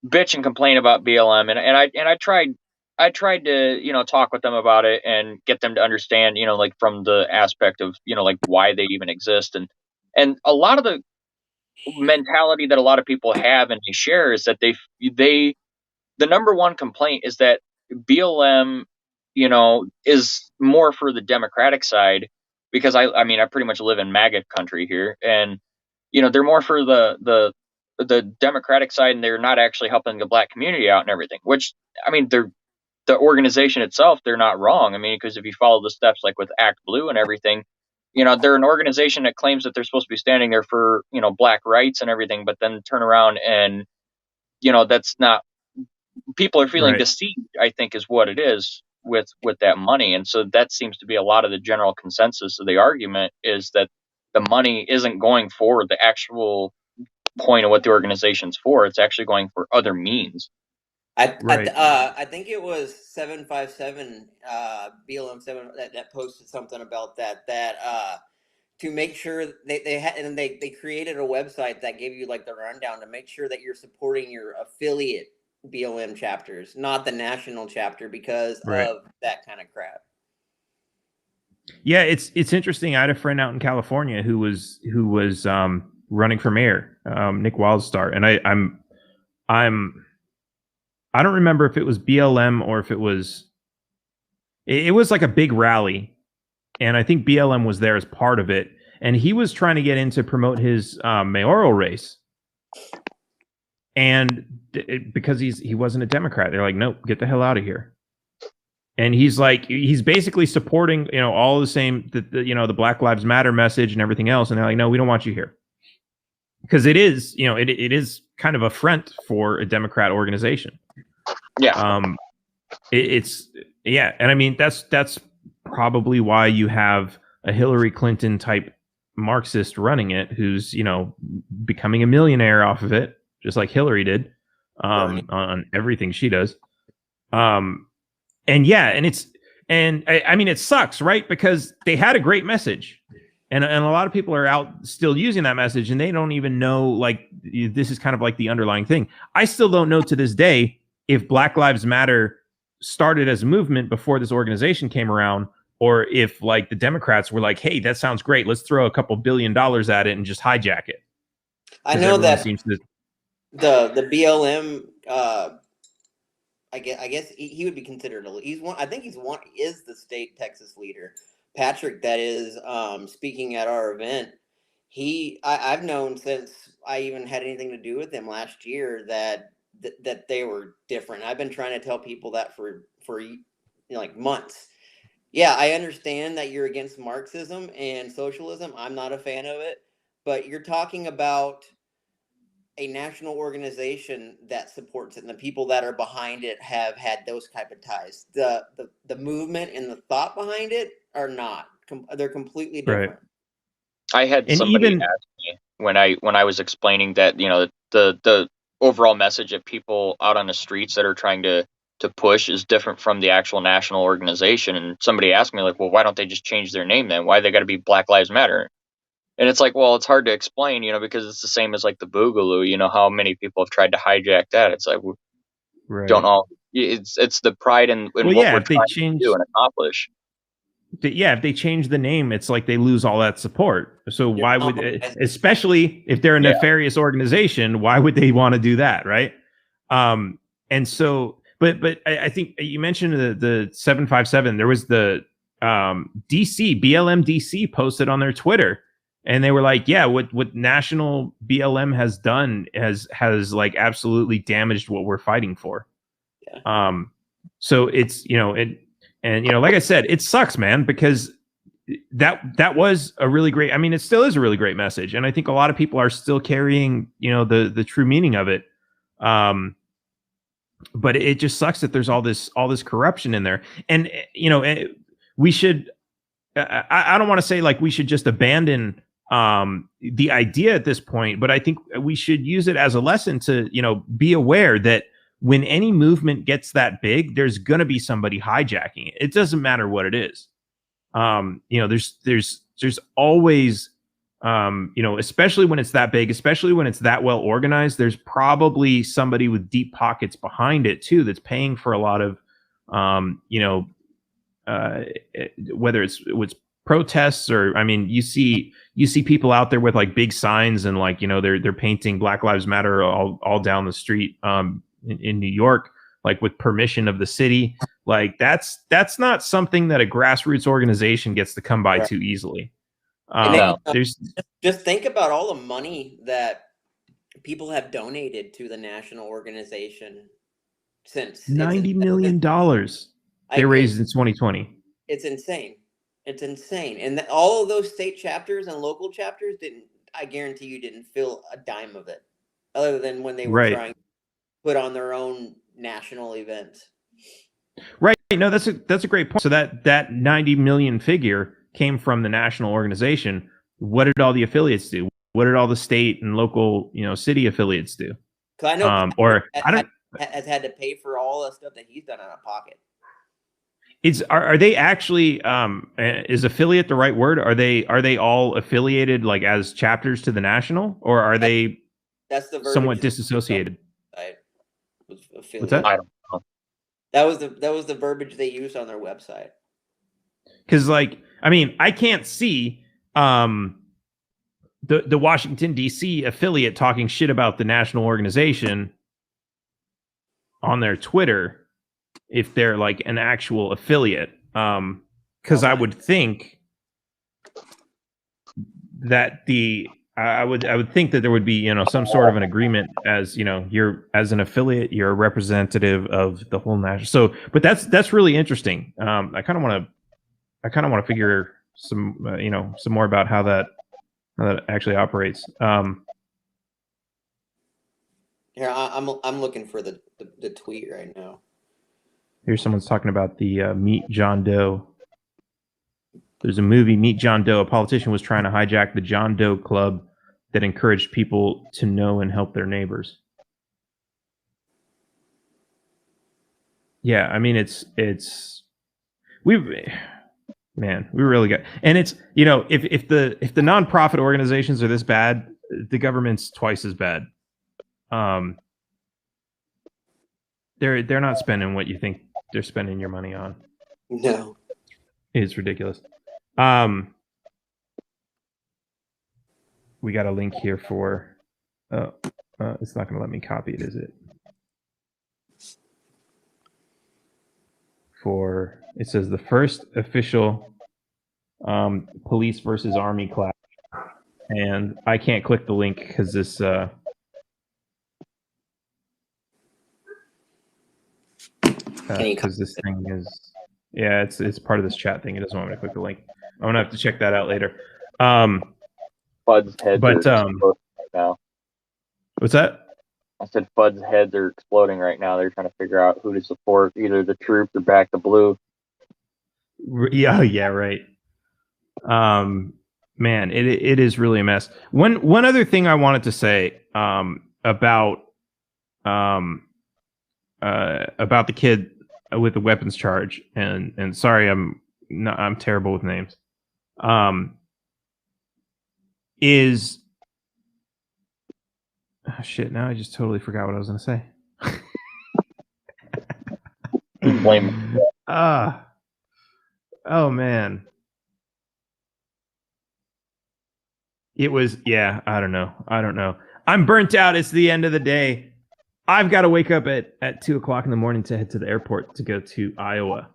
bitch and complain about BLM, and I tried to talk with them about it and get them to understand, from the aspect of why they even exist, and a lot of the mentality that a lot of people have and they share is that the number one complaint is that BLM is more for the Democratic side, because I pretty much live in MAGA country here, and they're more for the Democratic side, and they're not actually helping the Black community out and everything. Which they're the organization itself, they're not wrong. Because if you follow the steps with Act Blue and everything, they're an organization that claims that they're supposed to be standing there for Black rights and everything, but then turn around and that's not. People are feeling deceived, I think, is what it is with that money. And so that seems to be a lot of the general consensus of the argument, is that the money isn't going for the actual point of what the organization's for. It's actually going for other means. I think it was 757 BLM 7 that posted something about that to make sure they created a website that gave you the rundown to make sure that you're supporting your affiliate BLM chapters, not the national chapter, because Right. of that kind of crap. Yeah, it's interesting. I had a friend out in California who was running for mayor, Nick Wildstar, and I'm I don't remember if it was BLM or if it was like a big rally, and I think BLM was there as part of it, and he was trying to get in to promote his mayoral race, and because he wasn't a Democrat, they're like, nope, get the hell out of here. And he's basically supporting, all the same, the Black Lives Matter message and everything else. And they're like, no, we don't want you here. Because it is, it is kind of a front for a Democrat organization. Yeah. Yeah. And I mean, that's probably why you have a Hillary Clinton type Marxist running it, who's, becoming a millionaire off of it, just like Hillary did, on everything she does. And yeah, I mean, it sucks, right? Because they had a great message, and a lot of people are out still using that message, and they don't even know, like, this is kind of like the underlying thing. I still don't know to this day if Black Lives Matter started as a movement before this organization came around, or if, like, the Democrats were like, hey, that sounds great, let's throw a couple $1 billion at it and just hijack it. I know that seems to... the BLM, I guess he would be considered he's one. I think is the state Texas leader, Patrick. That is speaking at our event. I've known since I even had anything to do with him last year that they were different. I've been trying to tell people that for like months. Yeah, I understand that you're against Marxism and socialism. I'm not a fan of it, but you're talking about a national organization that supports it, and the people that are behind it have had those type of ties. The movement and the thought behind it are not. They're completely different. Right. I had somebody ask me when I was explaining that, the overall message of people out on the streets that are trying to push is different from the actual national organization. And somebody asked me, like, well, why don't they just change their name then? Why they got to be Black Lives Matter? And it's like, well, it's hard to explain, because it's the same as like the Boogaloo, how many people have tried to hijack that. It's like, we don't know. It's the pride in what we're trying to do and accomplish. If they change the name, it's like they lose all that support. So why would, especially if they're a nefarious organization, why would they want to do that, right? And so, but I think you mentioned the 757. There was the DC BLM DC posted on their Twitter, and they were like, yeah, what national BLM has done has like absolutely damaged what we're fighting for. Yeah. So it's, and like I said, it sucks, man, because that was a really great, I mean, it still is a really great message. And I think a lot of people are still carrying, the true meaning of it. But it just sucks that there's all this corruption in there. And, we should, I don't want to say like we should just abandon the idea at this point, but I think we should use it as a lesson to, be aware that when any movement gets that big, there's going to be somebody hijacking it. It doesn't matter what it is. There's always, especially when it's that big, especially when it's that well organized, there's probably somebody with deep pockets behind it too, that's paying for a lot of, whether it's protests or, I mean, you see people out there with like big signs and like, they're painting Black Lives Matter all down the street, in New York, like with permission of the city. Like that's not something that a grassroots organization gets to come by too easily. Just think about all the money that people have donated to the national organization since $90 million they raised in 2020. It's insane. It's insane. And all of those state chapters and local chapters I guarantee you didn't feel a dime of it, other than when they were trying to put on their own national events. Right. No, that's a great point. So that 90 million figure came from the national organization. What did all the affiliates do? What did all the state and local, city affiliates do? Because I know has had to pay for all the stuff that he's done out of pocket. Are they actually, is affiliate the right word? Are they all affiliated like as chapters to the national, or are they that's the somewhat disassociated? affiliate. What's that? I don't know. That was the verbiage they used on their website. Because, like, I mean, I can't see the Washington D.C. affiliate talking shit about the national organization on their Twitter if they're like an actual affiliate. Because I would think that I would think that there would be, you know, some sort of an agreement, as, you know, you're, as an affiliate, you're a representative of the whole national. So, but that's really interesting. I kind of want to figure some you know, some more about how that actually operates. Here, I'm looking for the tweet right now. Here's someone's talking about the Meet John Doe. There's a movie, Meet John Doe. A politician was trying to hijack the John Doe Club that encouraged people to know and help their neighbors. Yeah, I mean, we really got, and it's, you know, if the nonprofit organizations are this bad, the government's twice as bad. They're not spending what you think they're spending your money on. No, It's ridiculous. We got a link here for. It's not going to let me copy it, is it? For, it says the first official police versus army clash, and I can't click the link because this. Because this thing is, yeah, it's part of this chat thing. It doesn't want me to click the link. I'm gonna have to check that out later. Fud's heads are exploding right now. What's that? I said Fud's heads are exploding right now. They're trying to figure out who to support, either the troops or back the blue. Yeah, right. Man, it is really a mess. One other thing I wanted to say about the kid with the weapons charge, and sorry, I'm terrible with names. Is, oh shit, now I just totally forgot what I was gonna say. Blame. Oh man. It was, yeah, I don't know. I'm burnt out. It's the end of the day. I've got to wake up at 2:00 in the morning to head to the airport to go to Iowa.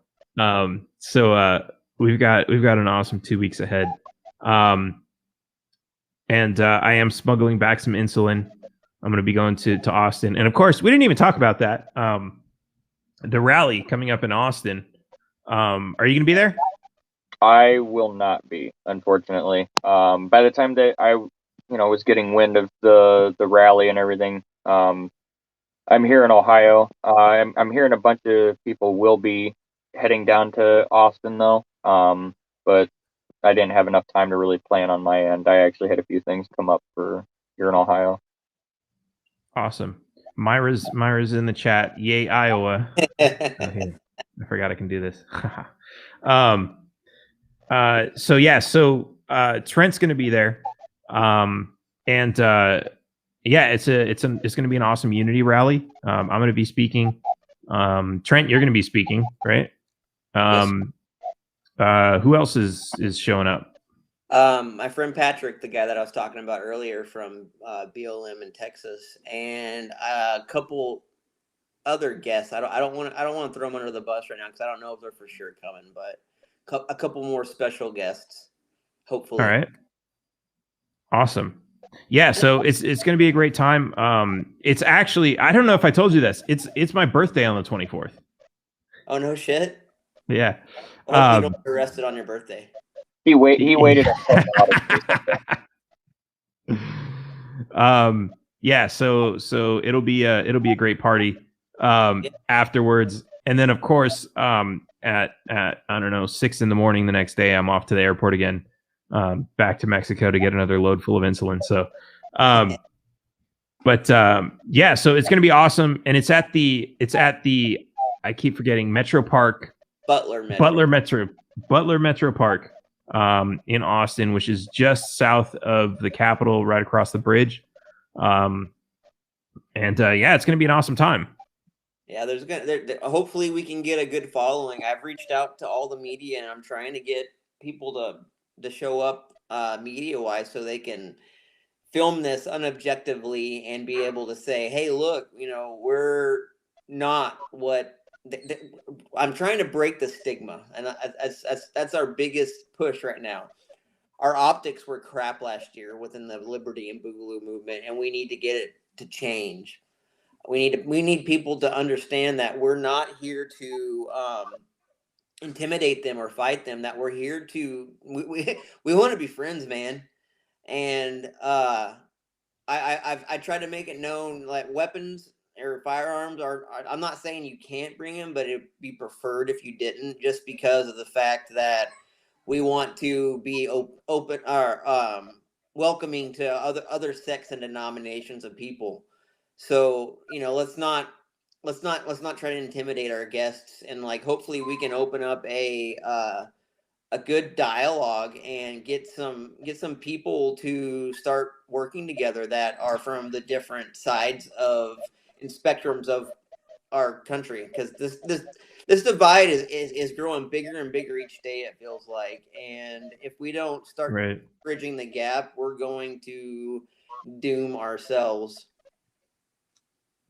So we've got an awesome 2 weeks ahead. And I am smuggling back some insulin. I'm going to be going to Austin. And of course, we didn't even talk about that. The rally coming up in Austin. Are you going to be there? I will not be, unfortunately. By the time that I, was getting wind of the rally and everything, I'm here in Ohio. I'm hearing a bunch of people will be heading down to Austin, though. But I didn't have enough time to really plan on my end. I actually had a few things come up for here in Ohio. Awesome. Myra's in the chat. Yay, Iowa. Here. I forgot I can do this. So Trent's going to be there. It's going to be an awesome unity rally. I'm going to be speaking. Trent, you're going to be speaking, right? Yes. Who else is showing up? My friend Patrick, the guy that I was talking about earlier from BLM in Texas, and a couple other guests. I don't want to throw them under the bus right now because I don't know if they're for sure coming, but a couple more special guests, hopefully. All right. Awesome. Yeah, so it's going to be a great time. It's actually, I don't know if I told you this. It's my birthday on the 24th. Oh no shit. Yeah. I hope you don't get arrested on your birthday. He waited. Yeah, so it'll be a great party afterwards. And then of course at I don't know, 6 a.m. the next day, I'm off to the airport again, back to Mexico to get another load full of insulin. So so it's going to be awesome. And it's at the I keep forgetting, Metro Park, Butler Metro Park in Austin, which is just south of the Capitol, right across the bridge. It's going to be an awesome time. Yeah, hopefully we can get a good following. I've reached out to all the media, and I'm trying to get people to show up media wise so they can film this unobjectively and be able to say, "Hey, look, we're not what." I'm trying to break the stigma, and that's our biggest push right now. Our optics were crap last year within the Liberty and Boogaloo movement, and we need to get it to change. We need people to understand that we're not here to intimidate them or fight them. That we're here to we want to be friends, man. And I try to make it known, like, weapons or firearms I'm not saying you can't bring them, but it'd be preferred if you didn't, just because of the fact that we want to be open or welcoming to other sects and denominations of people. So let's not try to intimidate our guests, and like hopefully we can open up a good dialogue and get some people to start working together that are from the different sides of and spectrums of our country, because this divide is growing bigger and bigger each day, it feels like. And if we don't start Right. bridging the gap, we're going to doom ourselves.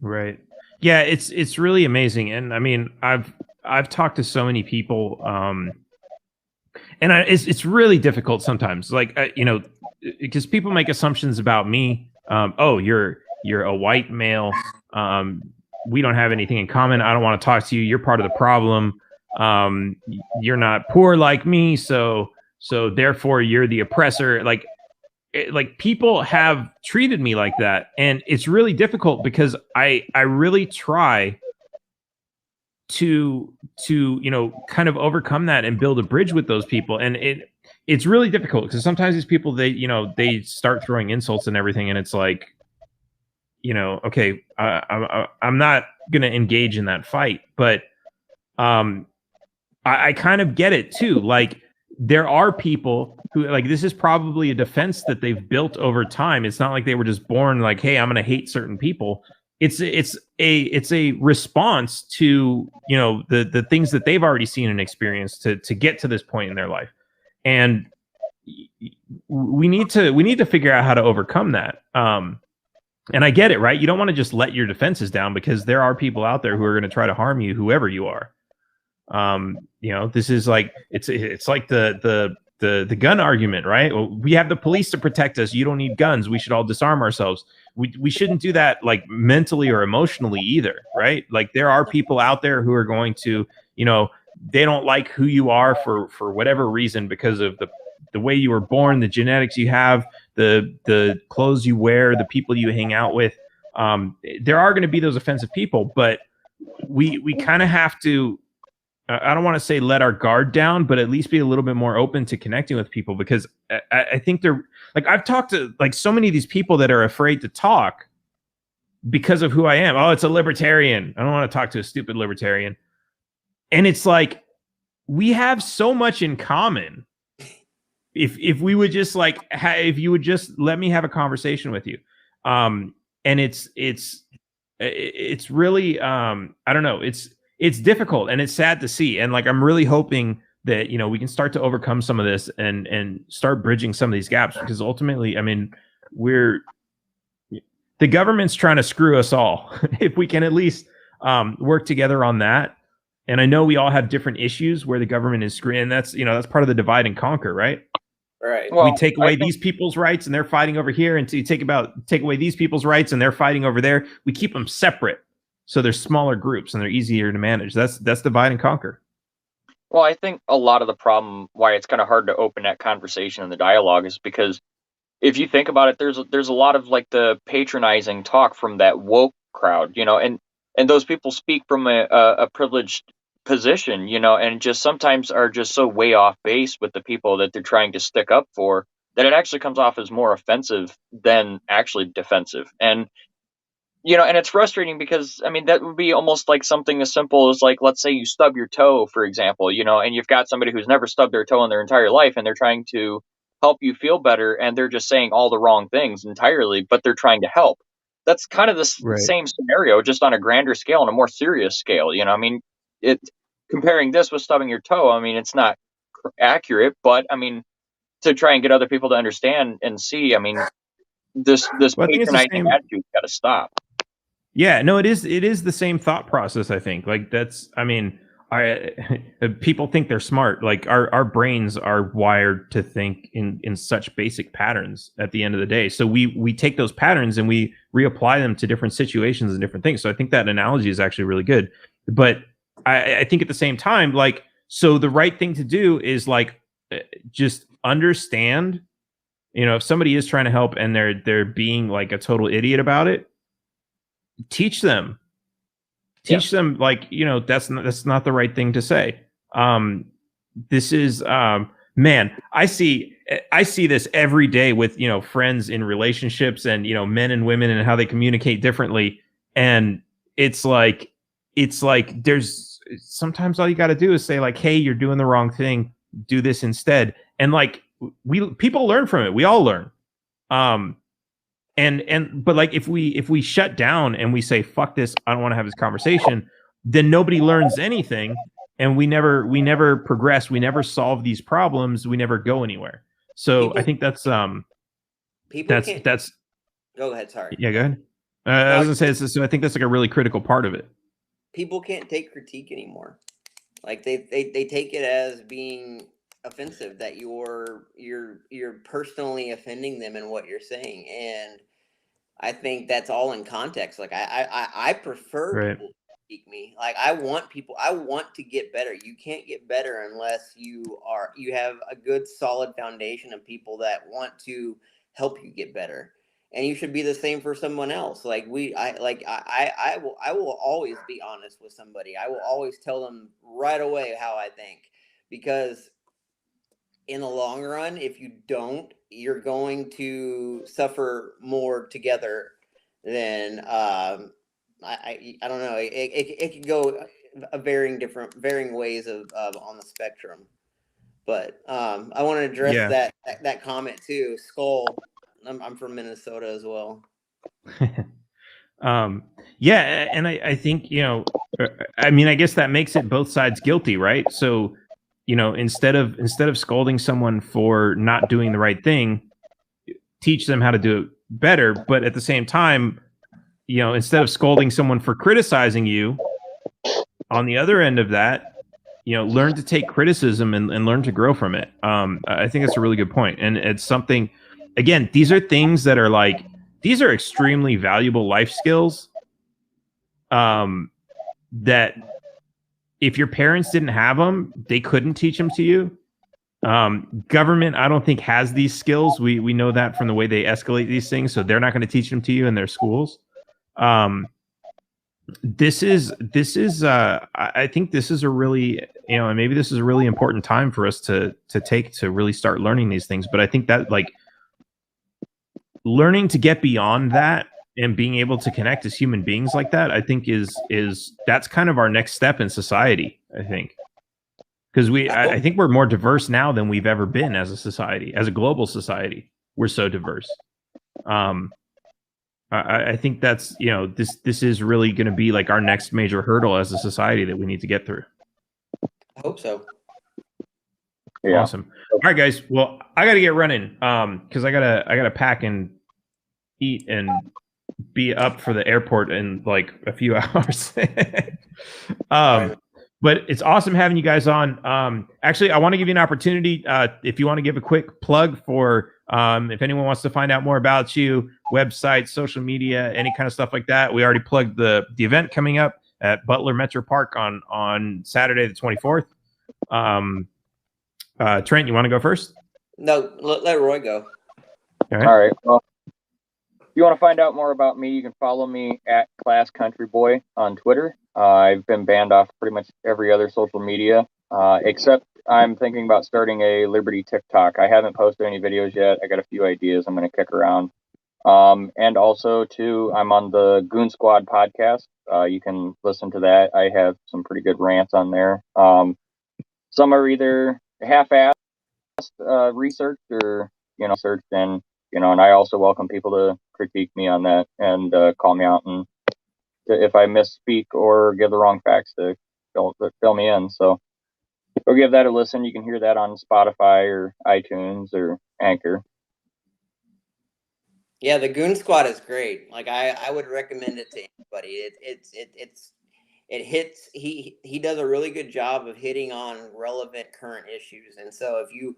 Right. Yeah, it's really amazing. And I mean, I've talked to so many people, and it's really difficult sometimes. Like, because people make assumptions about me. Oh, you're a white male. We don't have anything in common. I don't want to talk to you. You're part of the problem. You're not poor like me, so therefore you're the oppressor. Like people have treated me like that, and it's really difficult because I really try to kind of overcome that and build a bridge with those people, and it's really difficult because sometimes these people, they start throwing insults and everything, and it's like, okay, I'm not gonna engage in that fight, but um I kind of get it too. Like, there are people who, like, this is probably a defense that they've built over time. It's not like they were just born like, hey, I'm going to hate certain people. It's a response to the things that they've already seen and experienced to get to this point in their life, and we need to figure out how to overcome that. And I get it, right? You don't want to just let your defenses down because there are people out there who are going to try to harm you, whoever you are. This is like it's like the gun argument, right? Well, we have the police to protect us. You don't need guns. We should all disarm ourselves. We shouldn't do that, like, mentally or emotionally either, right? Like, there are people out there who are going to, they don't like who you are for whatever reason, because of the way you were born, the genetics you have, the clothes you wear, the people you hang out with. There are going to be those offensive people, but we kind of have to, I don't want to say let our guard down, but at least be a little bit more open to connecting with people, because I think they're like, I've talked to like so many of these people that are afraid to talk because of who I am. Oh, it's a libertarian. I don't want to talk to a stupid libertarian. And it's like, we have so much in common. If we would just if you would just let me have a conversation with you. And it's really, I don't know. It's difficult and it's sad to see. And like, I'm really hoping that, we can start to overcome some of this and start bridging some of these gaps, because ultimately, I mean, the government's trying to screw us all. If we can at least work together on that. And I know we all have different issues where the government is screwing. And that's part of the divide and conquer, right? Right. Well, We take away these people's rights and they're fighting over here, and you take away these people's rights and they're fighting over there. We keep them separate, so they're smaller groups and they're easier to manage. That's divide and conquer. Well, I think a lot of the problem why it's kind of hard to open that conversation and the dialogue is because if you think about it, there's a lot of like the patronizing talk from that woke crowd, and those people speak from a privileged position, and just sometimes are just so way off base with the people that they're trying to stick up for, that it actually comes off as more offensive than actually defensive. And and it's frustrating because, I mean, that would be almost like something as simple as, like, let's say you stub your toe, for example, and you've got somebody who's never stubbed their toe in their entire life, and they're trying to help you feel better, and they're just saying all the wrong things entirely, but they're trying to help. that's kind of the Right. same scenario, just on a grander scale and a more serious scale. You know, I mean, it comparing this with stubbing your toe. I mean, it's not accurate, but I mean, to try and get other people to understand and see. I mean, this Well, I think it's the patronizing same. attitude's got to stop. Yeah, no, it is the same thought process, I think. Like that's I mean, I people think they're smart. Like our brains are wired to think in such basic patterns at the end of the day. So we take those patterns and we reapply them to different situations and different things. So I think that analogy is actually really good. But I think at the same time, like, so the right thing to do is like just understand, if somebody is trying to help and they're being like a total idiot about it, teach them. Teach them, like, that's not the right thing to say. This is man, I see this every day with, friends in relationships and, men and women and how they communicate differently. And it's like there's sometimes all you got to do is say like, hey, you're doing the wrong thing, do this instead. And like people learn from it. We all learn. Um but like if we shut down and we say fuck this, I don't want to have this conversation, then nobody learns anything, and we never progress, we never solve these problems, we never go anywhere. So I People think that's people that's can't that's go ahead. Sorry. yeah, go ahead. I No, was gonna say this, so I think that's like a really critical part of it. people can't take critique anymore. Like they take it as being offensive, that you're personally offending them in what you're saying. And I think that's all in context. Like I prefer Right. people to critique me. Like I want to get better. You can't get better unless you have a good solid foundation of people that want to help you get better. And you should be the same for someone else. Like I will always be honest with somebody. I will always tell them right away how I think, because in the long run, if you don't, you're going to suffer more together than I don't know. It could go a varying ways of on the spectrum. But I want to address Yeah. that comment too. Skull. I'm from Minnesota as well. um yeah, and I think, I mean, I guess that makes it both sides guilty, right? So, instead of scolding someone for not doing the right thing, teach them how to do it better. But at the same time, instead of scolding someone for criticizing you, on the other end of that, learn to take criticism and learn to grow from it. I think that's a really good point. And it's something, again, these are things that are like, these are extremely valuable life skills, that if your parents didn't have them, they couldn't teach them to you. Government, I don't think, has these skills. We know that from the way they escalate these things, so they're not going to teach them to you in their schools. I think this is a really, and maybe this is a really important time for us to take to really start learning these things. But I think that, like, learning to get beyond that and being able to connect as human beings like that, I think is that's kind of our next step in society, I think. Because I think we're more diverse now than we've ever been as a society, as a global society. We're so diverse. I think that's, this is really going to be like our next major hurdle as a society that we need to get through. I hope so. Yeah. Awesome. All right, guys. Well, I got to get running because I gotta pack and eat and be up for the airport in like a few hours. But it's awesome having you guys on. Actually, I want to give you an opportunity, if you want to give a quick plug for, if anyone wants to find out more about you, website, social media, any kind of stuff like that. We already plugged the event coming up at Butler Metro Park on Saturday the 24th. Trent, you want to go first? No, let Roy go. All right. Well, if you want to find out more about me, you can follow me at Class Country Boy on Twitter. I've been banned off pretty much every other social media, except I'm thinking about starting a Liberty TikTok. I haven't posted any videos yet. I got a few ideas I'm going to kick around. And also, too, I'm on the Goon Squad podcast. You can listen to that. I have some pretty good rants on there. Some are either half-assed research or, searched, and I also welcome people to critique me on that and call me out, and if I misspeak or give the wrong facts, to fill me in. So go give that a listen. You can hear that on Spotify or iTunes or Anchor. Yeah, the Goon Squad is great. Like I would recommend it to anybody. It hits. He does a really good job of hitting on relevant current issues. And so if you,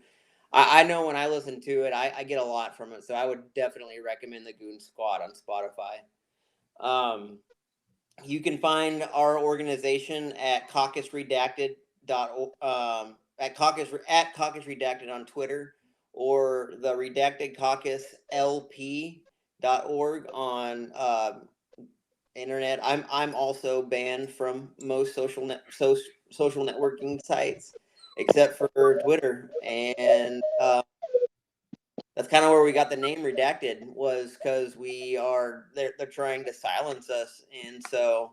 I know when I listen to it, I get a lot from it. So I would definitely recommend the Goon Squad on Spotify. You can find our organization at caucusredacted at caucus redacted on Twitter, or the redacted caucus lp.org on internet. I'm also banned from most social networking sites except for Twitter, and that's kind of where we got the name Redacted, was because they're trying to silence us, and so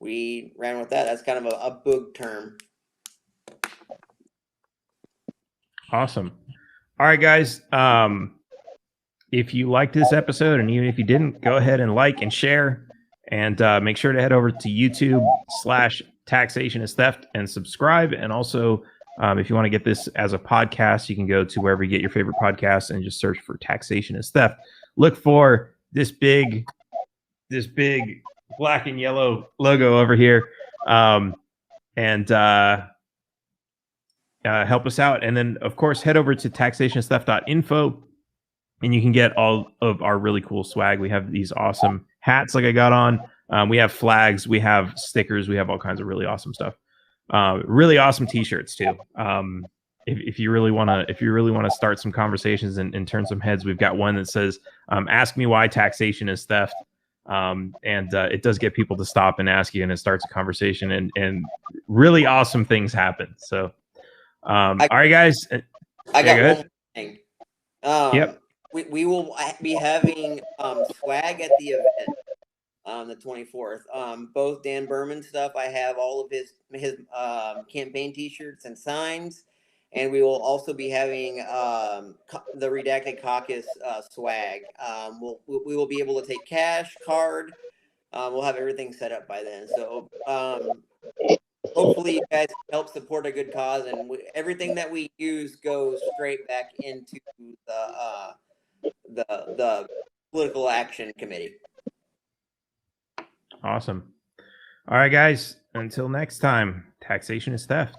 we ran with that. That's kind of a Boog term. Awesome. All right, guys. If you liked this episode, and even if you didn't, go ahead and like and share, and make sure to head over to YouTube/taxationistheft and subscribe. And also, if you want to get this as a podcast, you can go to wherever you get your favorite podcasts and just search for Taxation is Theft. Look for this big black and yellow logo over here, and help us out. And then, of course, head over to taxationistheft.info, and you can get all of our really cool swag. We have these awesome hats like I got on. We have flags, we have stickers, we have all kinds of really awesome stuff. Really awesome t-shirts too. If you really want to start some conversations and turn some heads, we've got one that says, ask me why taxation is theft. And it does get people to stop and ask you, and it starts a conversation, and really awesome things happen. So all right, guys. I got one more thing. Yep. We will be having swag at the event on the 24th. Both Dan Berman stuff. I have all of his campaign T-shirts and signs, and we will also be having the Redacted Caucus swag. We will be able to take cash, card. We'll have everything set up by then. So hopefully you guys help support a good cause, and everything that we use goes straight back into the political action committee. Awesome. All right, guys. Until next time, taxation is theft.